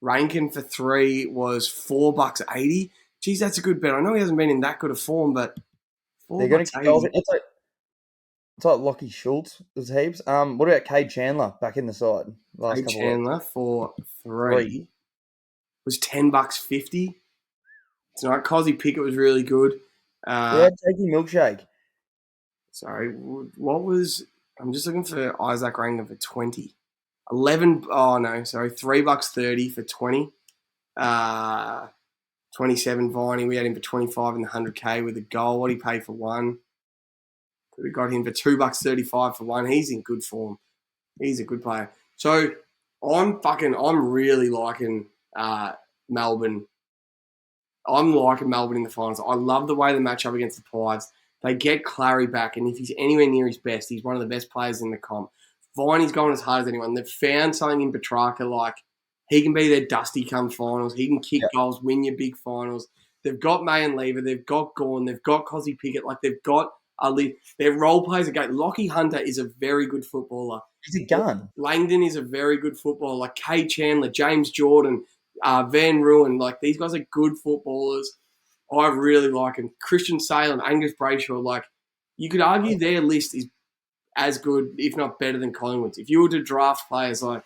Rankin for 3 was $4.80. Geez, that's a good bet. I know he hasn't been in that good a form, but They're going to kick goals. 4.80. It's like Lockie Schultz. There's heaps. What about Cade Chandler back in the side last Hey couple of weeks? Chandler for 3 Three. was $10.50 tonight. Cozzy Pickett was really good. Yeah, Jakey Milkshake. Sorry, what was? I'm just looking for Isaac Rankin for 20. 11. Oh no, sorry, $3.30 for 20. 27 Viney. We had him for 25 in the 100K with a goal. What did he pay for one? Could have got him for $2.35 for one. He's in good form. He's a good player. So I'm really liking Melbourne. I'm liking Melbourne in the finals. I love the way they match up against the Pies. They get Clary back, and if he's anywhere near his best, he's one of the best players in the comp. Viney's going as hard as anyone. They've found something in Petrarca, like he can be their dusty come finals. He can kick goals, win your big finals. They've got May and Lever. They've got Gorn. They've got Cozzy Pickett. Like they've got their role players are great. Lockie Hunter is a very good footballer. He's a gun. Langdon is a very good footballer. Like Kay Chandler, James Jordan, Van Ruin. Like these guys are good footballers. I really like them. Christian Salem, Angus Brayshaw. Like you could argue their list is as good, if not better, than Collingwood's. If you were to draft players like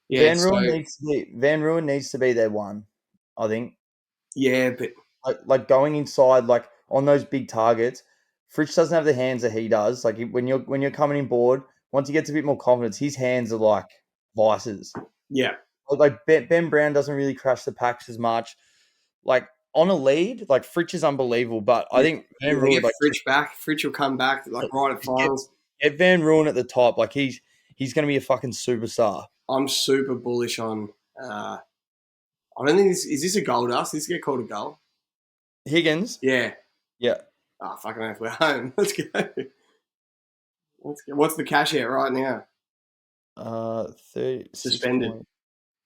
Van Ruin needs to be their one, I think. Yeah, but Like going inside, like on those big targets, Fritsch doesn't have the hands that he does. Like when you're coming in board, once he gets a bit more confidence, his hands are like vices. yeah. Like Ben Brown doesn't really crash the packs as much. Like on a lead, like Fritsch is unbelievable, but I think Van They Ruin get like Fritsch back. Fritsch will come back like right at finals. get Van Ruin at the top. Like he's going to be a fucking superstar. I'm super bullish on. I don't think is this a goal dust? This get called a goal? Higgins, Yeah. yeah. Fucking hell, we're home. Let's go. What's the cash out right now? 30 Suspended.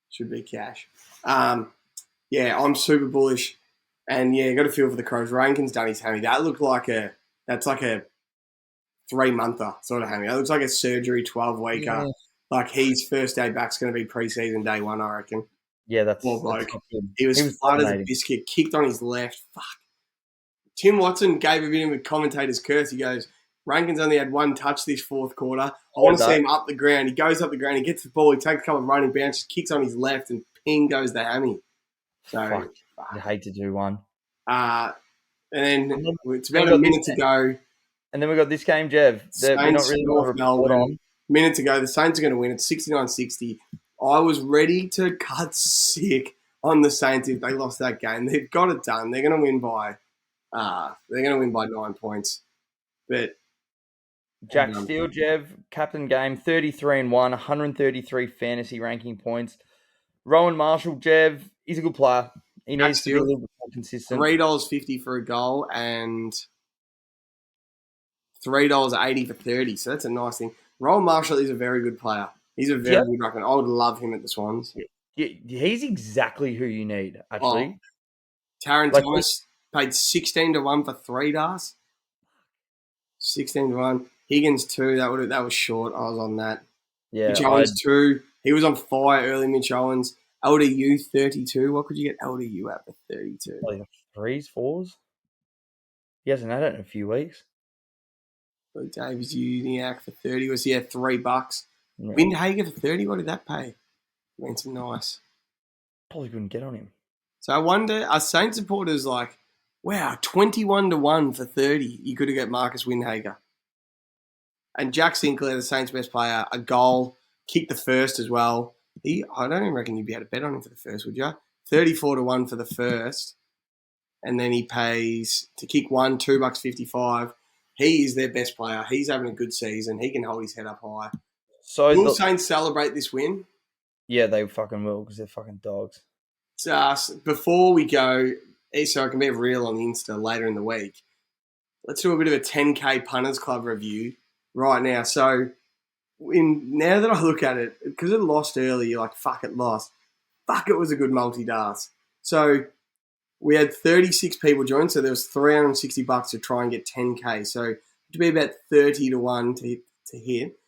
Should be cash. Yeah, I'm super bullish. And yeah, got a feel for the Crows. Rankin's done his hammy. That's like a 3-monther sort of hammy. That looks like a surgery 12-weeker. Yeah. Like his first day back's going to be pre-season day one, I reckon. Yeah, that's bloke. Good. He was flat as a biscuit, kicked on his left. Fuck. Tim Watson gave a bit of a commentator's curse. He goes, Rankin's only had one touch this fourth quarter. I want to see him up the ground. He goes up the ground, he gets the ball, he takes a couple of running bounces, kicks on his left, and ping goes the hammy. So, I hate to do one. And then it's about a minute to go. And then we got this game, Jev. We're not really North Melbourne. Minute to go. The Saints are going to win. It's 69-60. I was ready to cut sick on the Saints if they lost that game. They've got it done. They're going to win by 9 points. But Jack Steele, Jev, captain game, 33-1, 133 fantasy ranking points. Rowan Marshall, Jev, he's a good player. He needs to be a little bit more consistent. $3.50 for a goal and $3.80 for 30. So that's a nice thing. Rowan Marshall is a very good player. He's a very good ruckman. I would love him at the Swans. Yeah, he's exactly who you need, actually. Taron Thomas paid 16-1 for 3 DARs. 16-1. Higgins 2. That was short. I was on that. Yeah. Mitch Owens 2. He was on fire early. Mitch Owens. LDU 32. What could you get LDU at for 32? Like 3s, 4s. He hasn't had it in a few weeks. Davis Uniac for 30 was $3. Yeah. Windhager for 30. What did that pay? Went some nice. Probably couldn't get on him. So I wonder, are Saints supporters like, wow, 21-1 for 30. You could have got Marcus Windhager. And Jack Sinclair, the Saints' best player, a goal, kicked the first as well. I don't even reckon you'd be able to bet on him for the first, would you? 34-1 for the first. And then he pays to kick one, $2.55. He is their best player. He's having a good season. He can hold his head up high. So will the Saints celebrate this win? Yeah, they fucking will because they're fucking dogs. Before we go, so I can be real on the Insta later in the week, let's do a bit of a 10K Punters Club review right now. So now that I look at it, because it lost early, you're like, fuck, it lost. Fuck, it was a good multi-dars. So we had 36 people join, so there was $360 to try and get 10K. So to be about 30-1 to hit.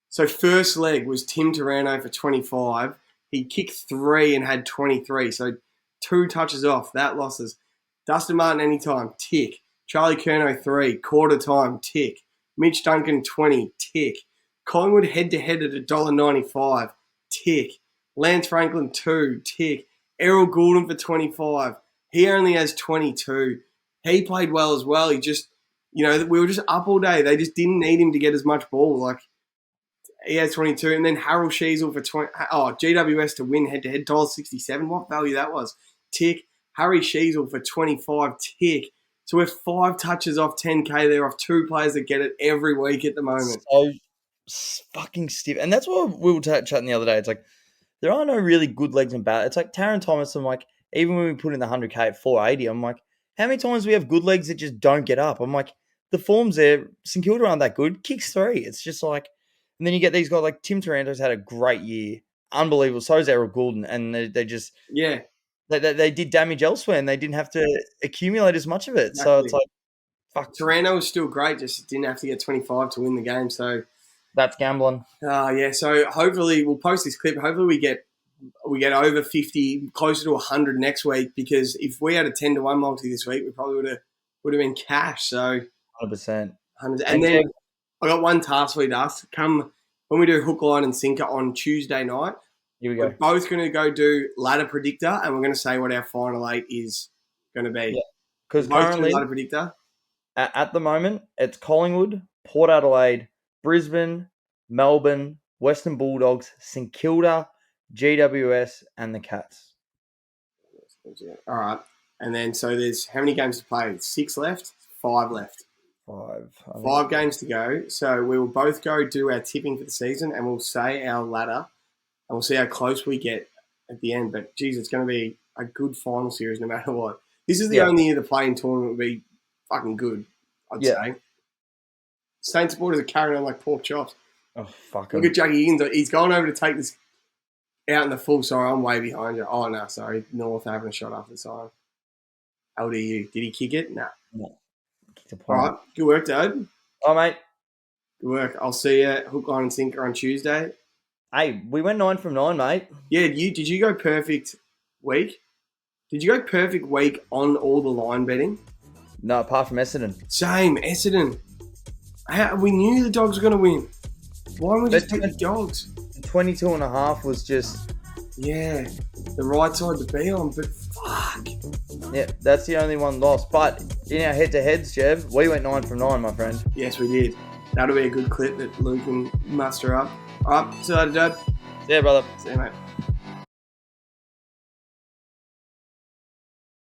So first leg was Tim Taranto for 25. He kicked 3 and had 23. So 2 touches off. That losses. Dustin Martin anytime. Tick. Charlie Curnow 3. Quarter time. Tick. Mitch Duncan 20. Tick. Collingwood head-to-head at $1.95. Tick. Lance Franklin 2. Tick. Errol Goulden for 25. He only has 22. He played well as well. He just, we were just up all day. They just didn't need him to get as much ball. Like, he has 22. And then Harold Sheasel for 20. Oh, GWS to win head-to-head, $1.67. What value that was. Tick. Harry Sheasel for 25. Tick. So we're 5 touches off 10K there off 2 players that get it every week at the moment. So fucking stiff. And that's what we were chatting the other day. It's like, there are no really good legs and bad. It's like Taron Thomas. I'm like, even when we put in the 100K at 480, I'm like, how many times we have good legs that just don't get up? I'm like, the form's there. St Kilda aren't that good. Kicks 3. It's just like, and then you get these guys like Tim Taranto's had a great year. Unbelievable. So is Errol Goulden. And they just, they did damage elsewhere and they didn't have to accumulate as much of it. Exactly. So it's like, fuck. Taranto was still great, just didn't have to get 25 to win the game. So that's gambling. Yeah. So hopefully we'll post this clip. Hopefully we get over 50, closer to 100 next week, because if we had a 10-1 multi this week, we probably would have been cash. So 100%. And then I got one task for you, Dust. Come when we do hook, line, and sinker on Tuesday night. Here we go. We're both going to go do ladder predictor, and we're going to say what our final 8 is going to be. Because currently, ladder predictor. At the moment, it's Collingwood, Port Adelaide, Brisbane, Melbourne, Western Bulldogs, St Kilda, GWS, and the Cats. All right. And then, so there's how many games to play? 6 left? 5 left. 5 games to go. So we will both go do our tipping for the season, and we'll say our ladder, and we'll see how close we get at the end. But, geez, it's going to be a good final series no matter what. This is the only year the playing tournament will be fucking good, I'd say. Saints supporters are carrying on like pork chops. Oh, fuck. Look at Jackie Higgins. He's gone over to take this out in the full. Sorry, I'm way behind you. Oh, no, sorry. North having a shot after the sign. LDU. Did he kick it? No. All right. Good work, Dad. Oh, mate. Good work. I'll see you hook, line, and sinker on Tuesday. Hey, we went 9 from 9, mate. Yeah, did you go perfect week? Did you go perfect week on all the line betting? No, apart from Essendon. Same, Essendon. We knew the Dogs were going to win. Why would we just take the Dogs? 22.5 was just... Yeah, the right side to be on, but fuck. Yeah, that's the only one lost. But in our head-to-heads, Jev, we went 9 from 9, my friend. Yes, we did. That'll be a good clip that Luke can muster up. All right, see you later, Dad. See ya, brother. See you, mate.